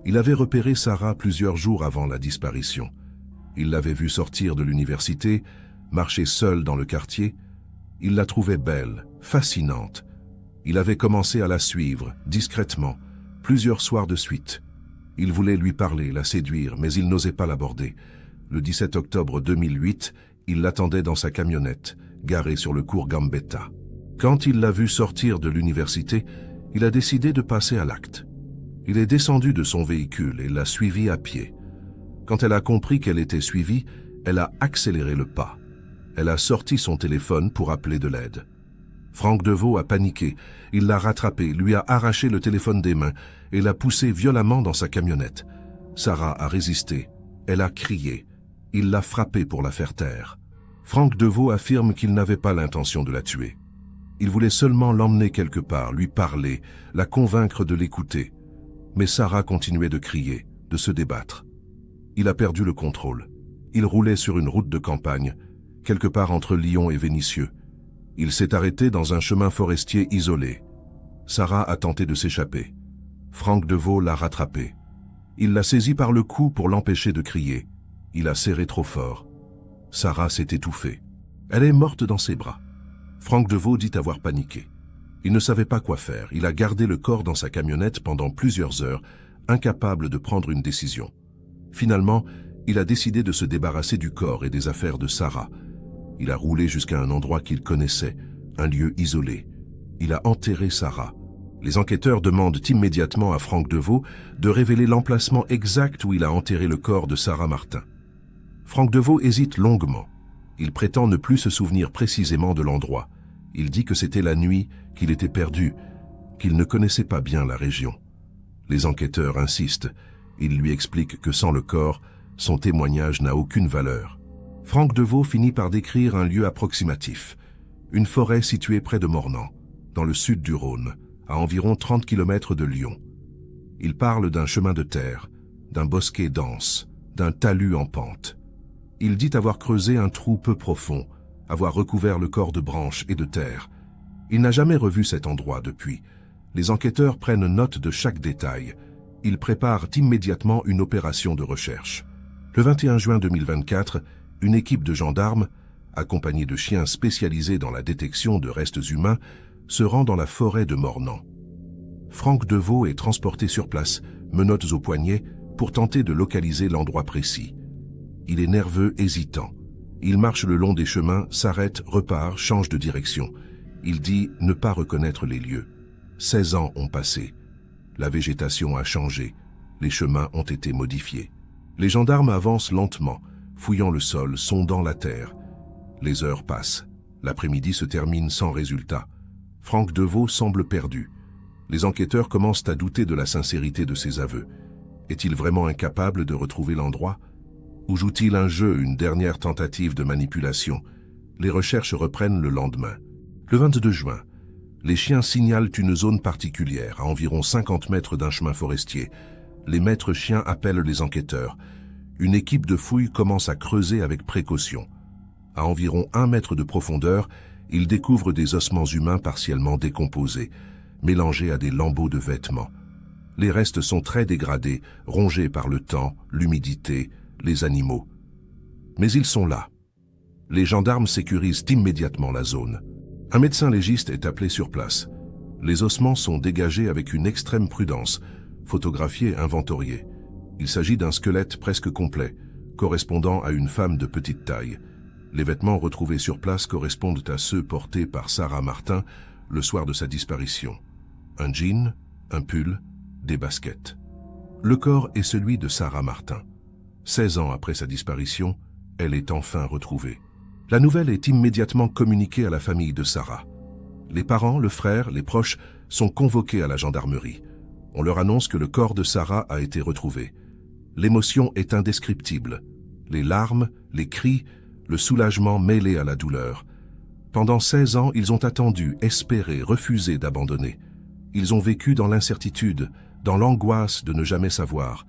il avait repéré Sarah plusieurs jours avant la disparition. Il l'avait vue sortir de l'université, marcher seule dans le quartier. Il la trouvait belle, fascinante. Il avait commencé à la suivre, discrètement, plusieurs soirs de suite. Il voulait lui parler, la séduire, mais il n'osait pas l'aborder. Le 17 octobre 2008, il l'attendait dans sa camionnette, garée sur le cours Gambetta. Quand il l'a vue sortir de l'université, il a décidé de passer à l'acte. Il est descendu de son véhicule et l'a suivie à pied. Quand elle a compris qu'elle était suivie, elle a accéléré le pas. Elle a sorti son téléphone pour appeler de l'aide. Franck Deveau a paniqué. Il l'a rattrapé, lui a arraché le téléphone des mains et l'a poussé violemment dans sa camionnette. Sarah a résisté. Elle a crié. Il l'a frappée pour la faire taire. Franck Deveau affirme qu'il n'avait pas l'intention de la tuer. Il voulait seulement l'emmener quelque part, lui parler, la convaincre de l'écouter. Mais Sarah continuait de crier, de se débattre. Il a perdu le contrôle. Il roulait sur une route de campagne, quelque part entre Lyon et Vénissieux. Il s'est arrêté dans un chemin forestier isolé. Sarah a tenté de s'échapper. Franck Deveau l'a rattrapée. Il l'a saisie par le cou pour l'empêcher de crier. Il a serré trop fort. Sarah s'est étouffée. Elle est morte dans ses bras. Franck Deveau dit avoir paniqué. Il ne savait pas quoi faire. Il a gardé le corps dans sa camionnette pendant plusieurs heures, incapable de prendre une décision. Finalement, il a décidé de se débarrasser du corps et des affaires de Sarah. Il a roulé jusqu'à un endroit qu'il connaissait, un lieu isolé. Il a enterré Sarah. Les enquêteurs demandent immédiatement à Franck Deveau de révéler l'emplacement exact où il a enterré le corps de Sarah Martin. Franck Deveau hésite longuement. Il prétend ne plus se souvenir précisément de l'endroit. Il dit que c'était la nuit, qu'il était perdu, qu'il ne connaissait pas bien la région. Les enquêteurs insistent. Ils lui expliquent que sans le corps, son témoignage n'a aucune valeur. Franck Deveau finit par décrire un lieu approximatif, une forêt située près de Mornan, dans le sud du Rhône, à environ 30 km de Lyon. Il parle d'un chemin de terre, d'un bosquet dense, d'un talus en pente. Il dit avoir creusé un trou peu profond, avoir recouvert le corps de branches et de terre. Il n'a jamais revu cet endroit depuis. Les enquêteurs prennent note de chaque détail. Ils préparent immédiatement une opération de recherche. Le 21 juin 2024, une équipe de gendarmes, accompagnée de chiens spécialisés dans la détection de restes humains, se rend dans la forêt de Mornan. Franck Deveau est transporté sur place, menottes aux poignets, pour tenter de localiser l'endroit précis. Il est nerveux, hésitant. Il marche le long des chemins, s'arrête, repart, change de direction. Il dit ne pas reconnaître les lieux. 16 ans ont passé. La végétation a changé. Les chemins ont été modifiés. Les gendarmes avancent lentement, fouillant le sol, sondant la terre. Les heures passent. L'après-midi se termine sans résultat. Franck Deveau semble perdu. Les enquêteurs commencent à douter de la sincérité de ses aveux. Est-il vraiment incapable de retrouver l'endroit? Ou joue-t-il un jeu, une dernière tentative de manipulation? Les recherches reprennent le lendemain. Le 22 juin, les chiens signalent une zone particulière, à environ 50 mètres d'un chemin forestier. Les maîtres chiens appellent les enquêteurs. Une équipe de fouilles commence à creuser avec précaution. À environ 1 mètre de profondeur, ils découvrent des ossements humains partiellement décomposés, mélangés à des lambeaux de vêtements. Les restes sont très dégradés, rongés par le temps, l'humidité, les animaux. Mais ils sont là. Les gendarmes sécurisent immédiatement la zone. Un médecin légiste est appelé sur place. Les ossements sont dégagés avec une extrême prudence, photographiés, inventoriés. Il s'agit d'un squelette presque complet, correspondant à une femme de petite taille. Les vêtements retrouvés sur place correspondent à ceux portés par Sarah Martin le soir de sa disparition. Un jean, un pull, des baskets. Le corps est celui de Sarah Martin. 16 ans après sa disparition, elle est enfin retrouvée. La nouvelle est immédiatement communiquée à la famille de Sarah. Les parents, le frère, les proches sont convoqués à la gendarmerie. On leur annonce que le corps de Sarah a été retrouvé. L'émotion est indescriptible. Les larmes, les cris, le soulagement mêlé à la douleur. Pendant 16 ans, ils ont attendu, espéré, refusé d'abandonner. Ils ont vécu dans l'incertitude, dans l'angoisse de ne jamais savoir.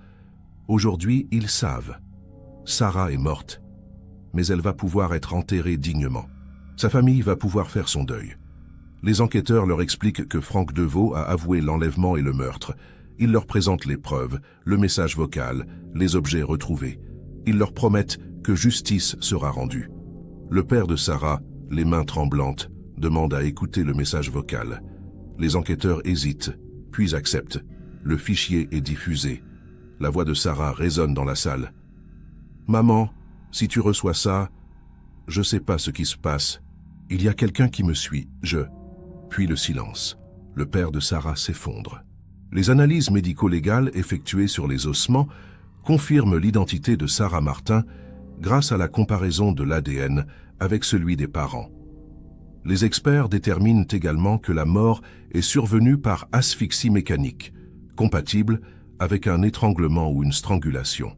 Aujourd'hui, ils savent. Sarah est morte, mais elle va pouvoir être enterrée dignement. Sa famille va pouvoir faire son deuil. Les enquêteurs leur expliquent que Franck Deveau a avoué l'enlèvement et le meurtre. Ils leur présentent les preuves, le message vocal, les objets retrouvés. Ils leur promettent que justice sera rendue. Le père de Sarah, les mains tremblantes, demande à écouter le message vocal. Les enquêteurs hésitent, puis acceptent. Le fichier est diffusé. La voix de Sarah résonne dans la salle. « Maman, si tu reçois ça, je sais pas ce qui se passe. Il y a quelqu'un qui me suit, Puis le silence. Le père de Sarah s'effondre. Les analyses médico-légales effectuées sur les ossements confirment l'identité de Sarah Martin grâce à la comparaison de l'ADN avec celui des parents. Les experts déterminent également que la mort est survenue par asphyxie mécanique, compatible avec un étranglement ou une strangulation.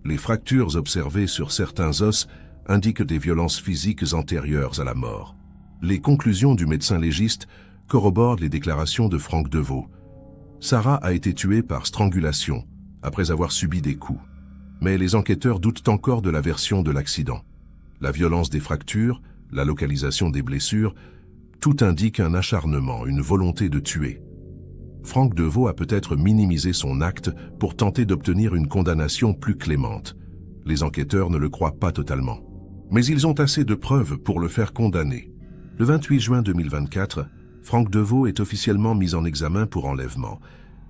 Les fractures observées sur certains os indiquent des violences physiques antérieures à la mort. Les conclusions du médecin légiste corroborent les déclarations de Franck Deveau. Sarah a été tuée par strangulation, après avoir subi des coups. Mais les enquêteurs doutent encore de la version de l'accident. La violence des fractures, la localisation des blessures, tout indique un acharnement, une volonté de tuer. Franck Deveau a peut-être minimisé son acte pour tenter d'obtenir une condamnation plus clémente. Les enquêteurs ne le croient pas totalement. Mais ils ont assez de preuves pour le faire condamner. Le 28 juin 2024, Franck Deveau est officiellement mis en examen pour enlèvement,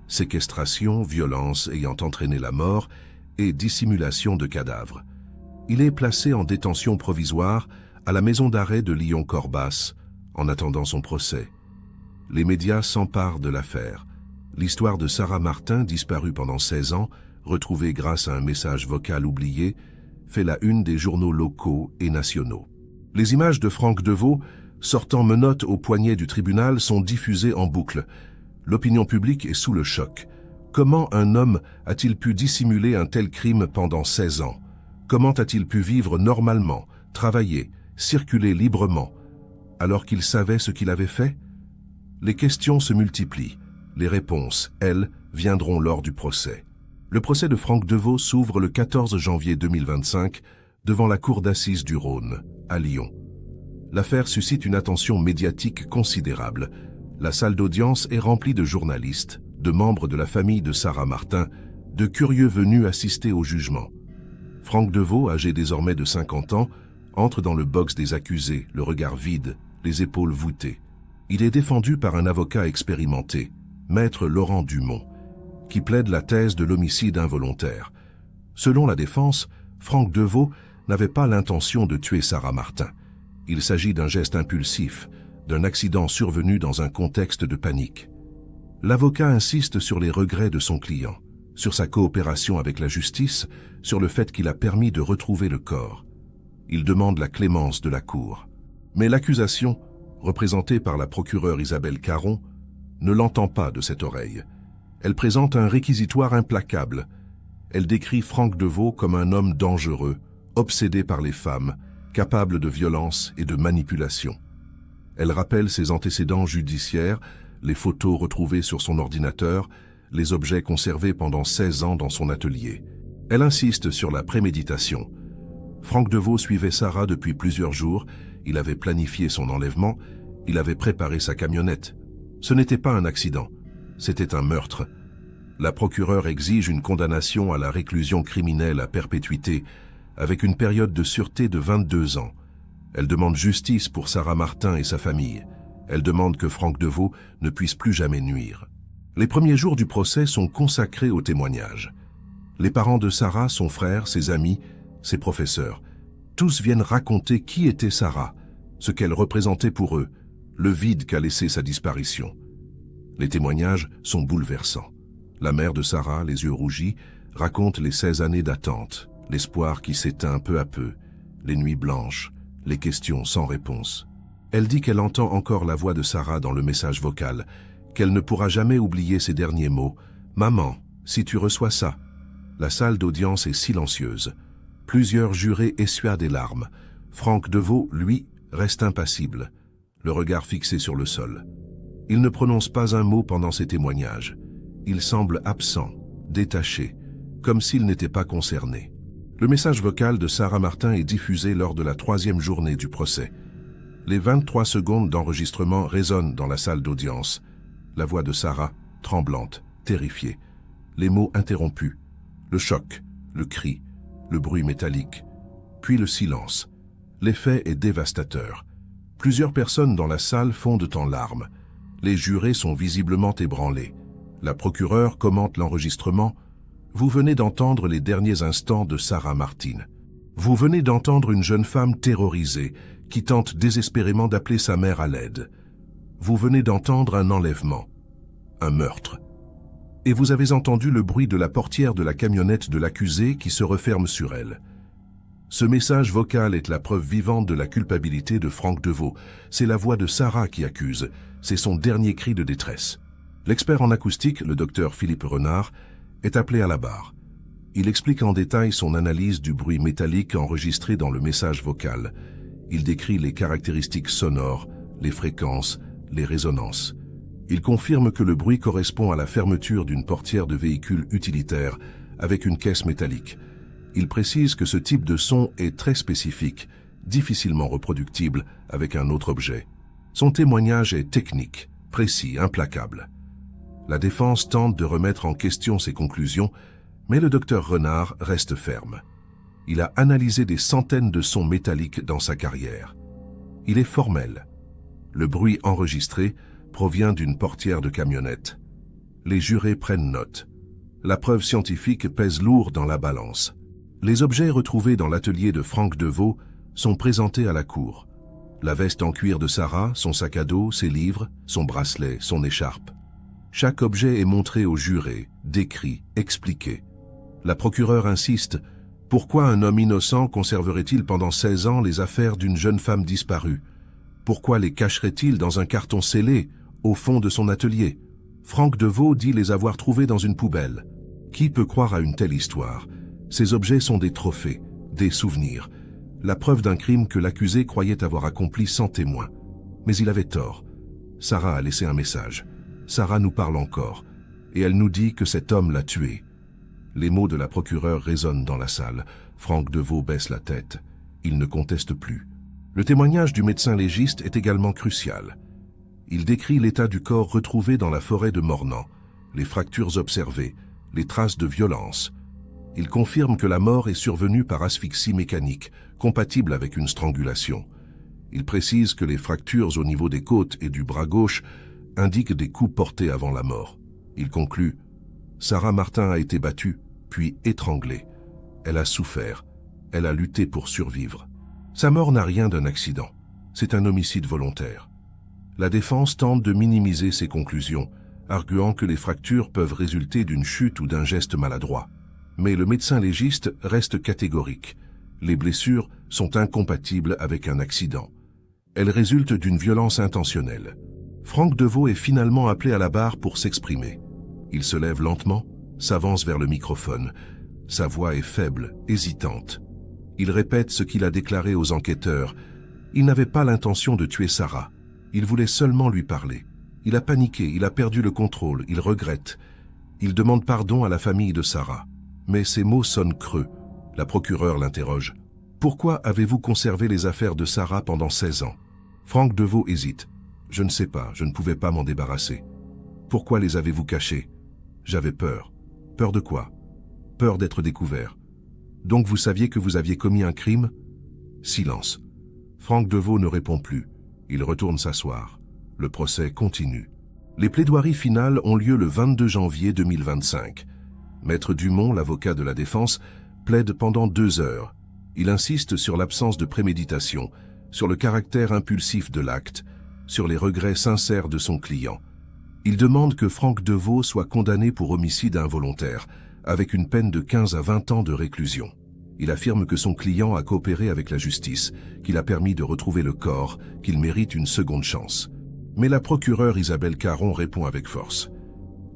séquestration, violence ayant entraîné la mort et dissimulation de cadavres. Il est placé en détention provisoire à la maison d'arrêt de Lyon-Corbas, en attendant son procès. Les médias s'emparent de l'affaire. L'histoire de Sarah Martin, disparue pendant 16 ans, retrouvée grâce à un message vocal oublié, fait la une des journaux locaux et nationaux. Les images de Franck Deveau, sortant menottes au poignet du tribunal, sont diffusées en boucle. L'opinion publique est sous le choc. Comment un homme a-t-il pu dissimuler un tel crime pendant 16 ans? Comment a-t-il pu vivre normalement, travailler, circuler librement, alors qu'il savait ce qu'il avait fait? Les questions se multiplient. Les réponses, elles, viendront lors du procès. Le procès de Franck Deveau s'ouvre le 14 janvier 2025 devant la cour d'assises du Rhône, à Lyon. L'affaire suscite une attention médiatique considérable. La salle d'audience est remplie de journalistes, de membres de la famille de Sarah Martin, de curieux venus assister au jugement. Franck Deveau, âgé désormais de 50 ans, entre dans le box des accusés, le regard vide, les épaules voûtées. Il est défendu par un avocat expérimenté, maître Laurent Dumont, qui plaide la thèse de l'homicide involontaire. Selon la défense, Franck Deveau n'avait pas l'intention de tuer Sarah Martin. Il s'agit d'un geste impulsif, d'un accident survenu dans un contexte de panique. L'avocat insiste sur les regrets de son client, sur sa coopération avec la justice, sur le fait qu'il a permis de retrouver le corps. Il demande la clémence de la cour. Mais l'accusation, représentée par la procureure Isabelle Caron, ne l'entend pas de cette oreille. Elle présente un réquisitoire implacable. Elle décrit Franck Deveau comme un homme dangereux, obsédé par les femmes, capable de violence et de manipulation. Elle rappelle ses antécédents judiciaires, les photos retrouvées sur son ordinateur, les objets conservés pendant 16 ans dans son atelier. Elle insiste sur la préméditation. Franck Deveau suivait Sarah depuis plusieurs jours, il avait planifié son enlèvement, il avait préparé sa camionnette. Ce n'était pas un accident, c'était un meurtre. La procureure exige une condamnation à la réclusion criminelle à perpétuité, avec une période de sûreté de 22 ans. Elle demande justice pour Sarah Martin et sa famille. Elle demande que Franck Deveau ne puisse plus jamais nuire. Les premiers jours du procès sont consacrés au témoignage. Les parents de Sarah, son frère, ses amis, ses professeurs, tous viennent raconter qui était Sarah, ce qu'elle représentait pour eux, le vide qu'a laissé sa disparition. Les témoignages sont bouleversants. La mère de Sarah, les yeux rougis, raconte les 16 années d'attente, l'espoir qui s'éteint peu à peu, les nuits blanches, les questions sans réponse. Elle dit qu'elle entend encore la voix de Sarah dans le message vocal, qu'elle ne pourra jamais oublier ses derniers mots. « Maman, si tu reçois ça ». La salle d'audience est silencieuse. Plusieurs jurés essuient des larmes. Franck Deveau, lui, reste impassible, le regard fixé sur le sol. Il ne prononce pas un mot pendant ses témoignages. Il semble absent, détaché, comme s'il n'était pas concerné. Le message vocal de Sarah Martin est diffusé lors de la 3e journée du procès. Les 23 secondes d'enregistrement résonnent dans la salle d'audience. La voix de Sarah, tremblante, terrifiée. Les mots interrompus. Le choc, le cri, le bruit métallique. Puis le silence. L'effet est dévastateur. Plusieurs personnes dans la salle fondent en larmes. Les jurés sont visiblement ébranlés. La procureure commente l'enregistrement. « Vous venez d'entendre les derniers instants de Sarah Martin. Vous venez d'entendre une jeune femme terrorisée qui tente désespérément d'appeler sa mère à l'aide. Vous venez d'entendre un enlèvement, un meurtre. Et vous avez entendu le bruit de la portière de la camionnette de l'accusée qui se referme sur elle. Ce message vocal est la preuve vivante de la culpabilité de Franck Deveau. C'est la voix de Sarah qui accuse. C'est son dernier cri de détresse. » L'expert en acoustique, le docteur Philippe Renard, est appelé à la barre. Il explique en détail son analyse du bruit métallique enregistré dans le message vocal. Il décrit les caractéristiques sonores, les fréquences, les résonances. Il confirme que le bruit correspond à la fermeture d'une portière de véhicule utilitaire avec une caisse métallique. Il précise que ce type de son est très spécifique, difficilement reproductible avec un autre objet. Son témoignage est technique, précis, implacable. La défense tente de remettre en question ses conclusions, mais le docteur Renard reste ferme. Il a analysé des centaines de sons métalliques dans sa carrière. Il est formel. Le bruit enregistré provient d'une portière de camionnette. Les jurés prennent note. La preuve scientifique pèse lourd dans la balance. Les objets retrouvés dans l'atelier de Franck Deveau sont présentés à la cour. La veste en cuir de Sarah, son sac à dos, ses livres, son bracelet, son écharpe. Chaque objet est montré aux jurés, décrit, expliqué. La procureure insiste. Pourquoi un homme innocent conserverait-il pendant 16 ans les affaires d'une jeune femme disparue? Pourquoi les cacherait-il dans un carton scellé, au fond de son atelier? Franck Deveau dit les avoir trouvés dans une poubelle. Qui peut croire à une telle histoire? Ces objets sont des trophées, des souvenirs, la preuve d'un crime que l'accusé croyait avoir accompli sans témoin. Mais il avait tort. Sarah a laissé un message. Sarah nous parle encore, et elle nous dit que cet homme l'a tuée. Les mots de la procureure résonnent dans la salle. Franck Deveau baisse la tête. Il ne conteste plus. Le témoignage du médecin légiste est également crucial. Il décrit l'état du corps retrouvé dans la forêt de Mornan, les fractures observées, les traces de violence. Il confirme que la mort est survenue par asphyxie mécanique, compatible avec une strangulation. Il précise que les fractures au niveau des côtes et du bras gauche indiquent des coups portés avant la mort. Il conclut « Sarah Martin a été battue, puis étranglée. Elle a souffert. Elle a lutté pour survivre. Sa mort n'a rien d'un accident. C'est un homicide volontaire. » La défense tente de minimiser ses conclusions, arguant que les fractures peuvent résulter d'une chute ou d'un geste maladroit. Mais le médecin légiste reste catégorique. Les blessures sont incompatibles avec un accident. Elles résultent d'une violence intentionnelle. Franck Deveau est finalement appelé à la barre pour s'exprimer. Il se lève lentement, s'avance vers le microphone. Sa voix est faible, hésitante. Il répète ce qu'il a déclaré aux enquêteurs. Il n'avait pas l'intention de tuer Sarah. Il voulait seulement lui parler. Il a paniqué, il a perdu le contrôle, il regrette. Il demande pardon à la famille de Sarah. Mais ses mots sonnent creux. La procureure l'interroge. « Pourquoi avez-vous conservé les affaires de Sarah pendant 16 ans ?» Franck Deveau hésite. « Je ne sais pas, je ne pouvais pas m'en débarrasser. »« Pourquoi les avez-vous cachées ?»« J'avais peur. »« Peur de quoi ?»« Peur d'être découvert. »« Donc vous saviez que vous aviez commis un crime ?» Silence. Franck Deveau ne répond plus. Il retourne s'asseoir. Le procès continue. Les plaidoiries finales ont lieu le 22 janvier 2025. Maître Dumont, l'avocat de la défense, plaide pendant 2 heures. Il insiste sur l'absence de préméditation, sur le caractère impulsif de l'acte, sur les regrets sincères de son client. Il demande que Franck Deveau soit condamné pour homicide involontaire, avec une peine de 15 à 20 ans de réclusion. Il affirme que son client a coopéré avec la justice, qu'il a permis de retrouver le corps, qu'il mérite une seconde chance. Mais la procureure Isabelle Caron répond avec force.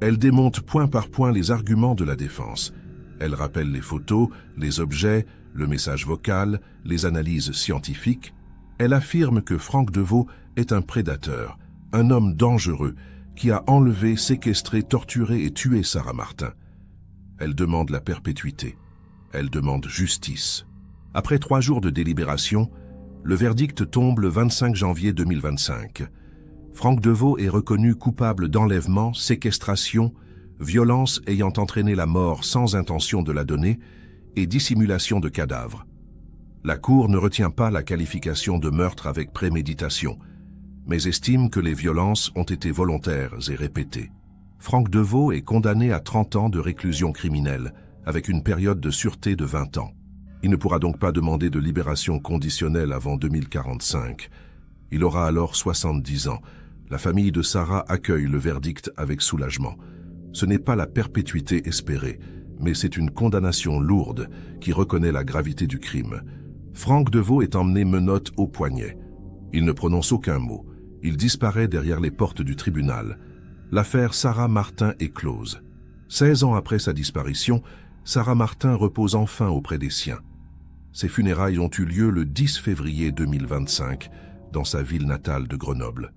Elle démonte point par point les arguments de la défense. Elle rappelle les photos, les objets, le message vocal, les analyses scientifiques. Elle affirme que Franck Deveau est un prédateur, un homme dangereux, qui a enlevé, séquestré, torturé et tué Sarah Martin. Elle demande la perpétuité. Elle demande justice. Après 3 jours de délibération, le verdict tombe le 25 janvier 2025. Franck Deveau est reconnu coupable d'enlèvement, séquestration, violence ayant entraîné la mort sans intention de la donner et dissimulation de cadavre. La Cour ne retient pas la qualification de meurtre avec préméditation, mais estime que les violences ont été volontaires et répétées. Franck Deveau est condamné à 30 ans de réclusion criminelle, avec une période de sûreté de 20 ans. Il ne pourra donc pas demander de libération conditionnelle avant 2045. Il aura alors 70 ans. La famille de Sarah accueille le verdict avec soulagement. Ce n'est pas la perpétuité espérée, mais c'est une condamnation lourde qui reconnaît la gravité du crime. Franck Deveau est emmené menottes au poignet. Il ne prononce aucun mot. Il disparaît derrière les portes du tribunal. L'affaire Sarah Martin est close. 16 ans après sa disparition, Sarah Martin repose enfin auprès des siens. Ses funérailles ont eu lieu le 10 février 2025, dans sa ville natale de Grenoble.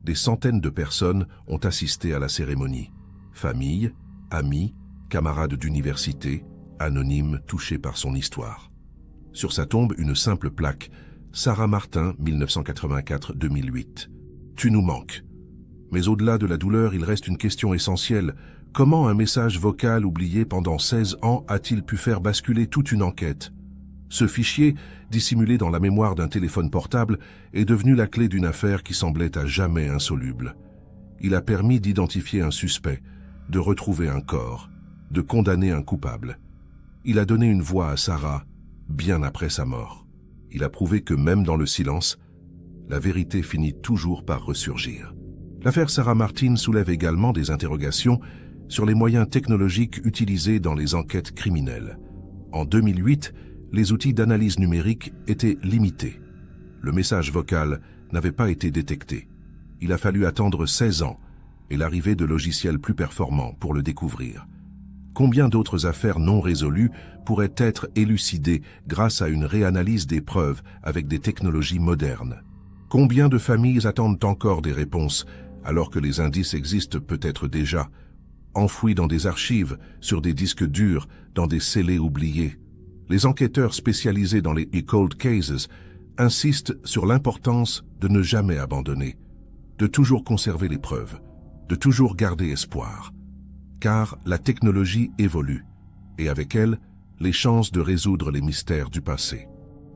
Des centaines de personnes ont assisté à la cérémonie. Famille, amis, camarades d'université, anonymes touchés par son histoire. Sur sa tombe, une simple plaque, Sarah Martin, 1984-2008. Tu nous manques. Mais au-delà de la douleur, il reste une question essentielle. Comment un message vocal oublié pendant 16 ans a-t-il pu faire basculer toute une enquête? Ce fichier, dissimulé dans la mémoire d'un téléphone portable, est devenu la clé d'une affaire qui semblait à jamais insoluble. Il a permis d'identifier un suspect, de retrouver un corps, de condamner un coupable. Il a donné une voix à Sarah, bien après sa mort. Il a prouvé que même dans le silence, la vérité finit toujours par ressurgir. L'affaire Sarah Martin soulève également des interrogations sur les moyens technologiques utilisés dans les enquêtes criminelles. En 2008, les outils d'analyse numérique étaient limités. Le message vocal n'avait pas été détecté. Il a fallu attendre 16 ans et l'arrivée de logiciels plus performants pour le découvrir. Combien d'autres affaires non résolues pourraient être élucidées grâce à une réanalyse des preuves avec des technologies modernes? Combien de familles attendent encore des réponses alors que les indices existent peut-être déjà, enfouis dans des archives, sur des disques durs, dans des scellés oubliés? Les enquêteurs spécialisés dans les cold cases insistent sur l'importance de ne jamais abandonner, de toujours conserver les preuves, de toujours garder espoir. Car la technologie évolue, et avec elle, les chances de résoudre les mystères du passé.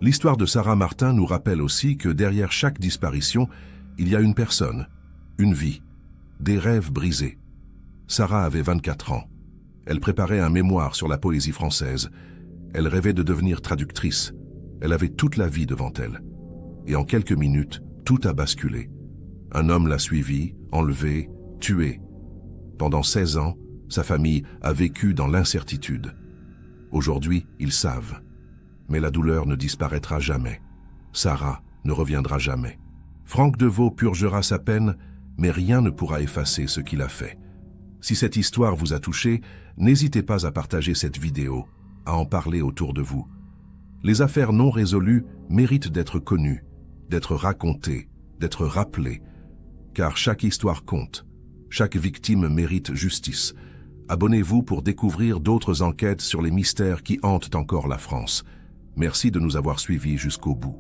L'histoire de Sarah Martin nous rappelle aussi que derrière chaque disparition, il y a une personne, une vie, des rêves brisés. Sarah avait 24 ans. Elle préparait un mémoire sur la poésie française. Elle rêvait de devenir traductrice. Elle avait toute la vie devant elle. Et en quelques minutes, tout a basculé. Un homme l'a suivie, enlevée, tuée. Pendant 16 ans, sa famille a vécu dans l'incertitude. Aujourd'hui, ils savent. Mais la douleur ne disparaîtra jamais. Sarah ne reviendra jamais. Franck Deveau purgera sa peine, mais rien ne pourra effacer ce qu'il a fait. Si cette histoire vous a touché, n'hésitez pas à partager cette vidéo, à en parler autour de vous. Les affaires non résolues méritent d'être connues, d'être racontées, d'être rappelées, car chaque histoire compte, chaque victime mérite justice. Abonnez-vous pour découvrir d'autres enquêtes sur les mystères qui hantent encore la France. Merci de nous avoir suivis jusqu'au bout.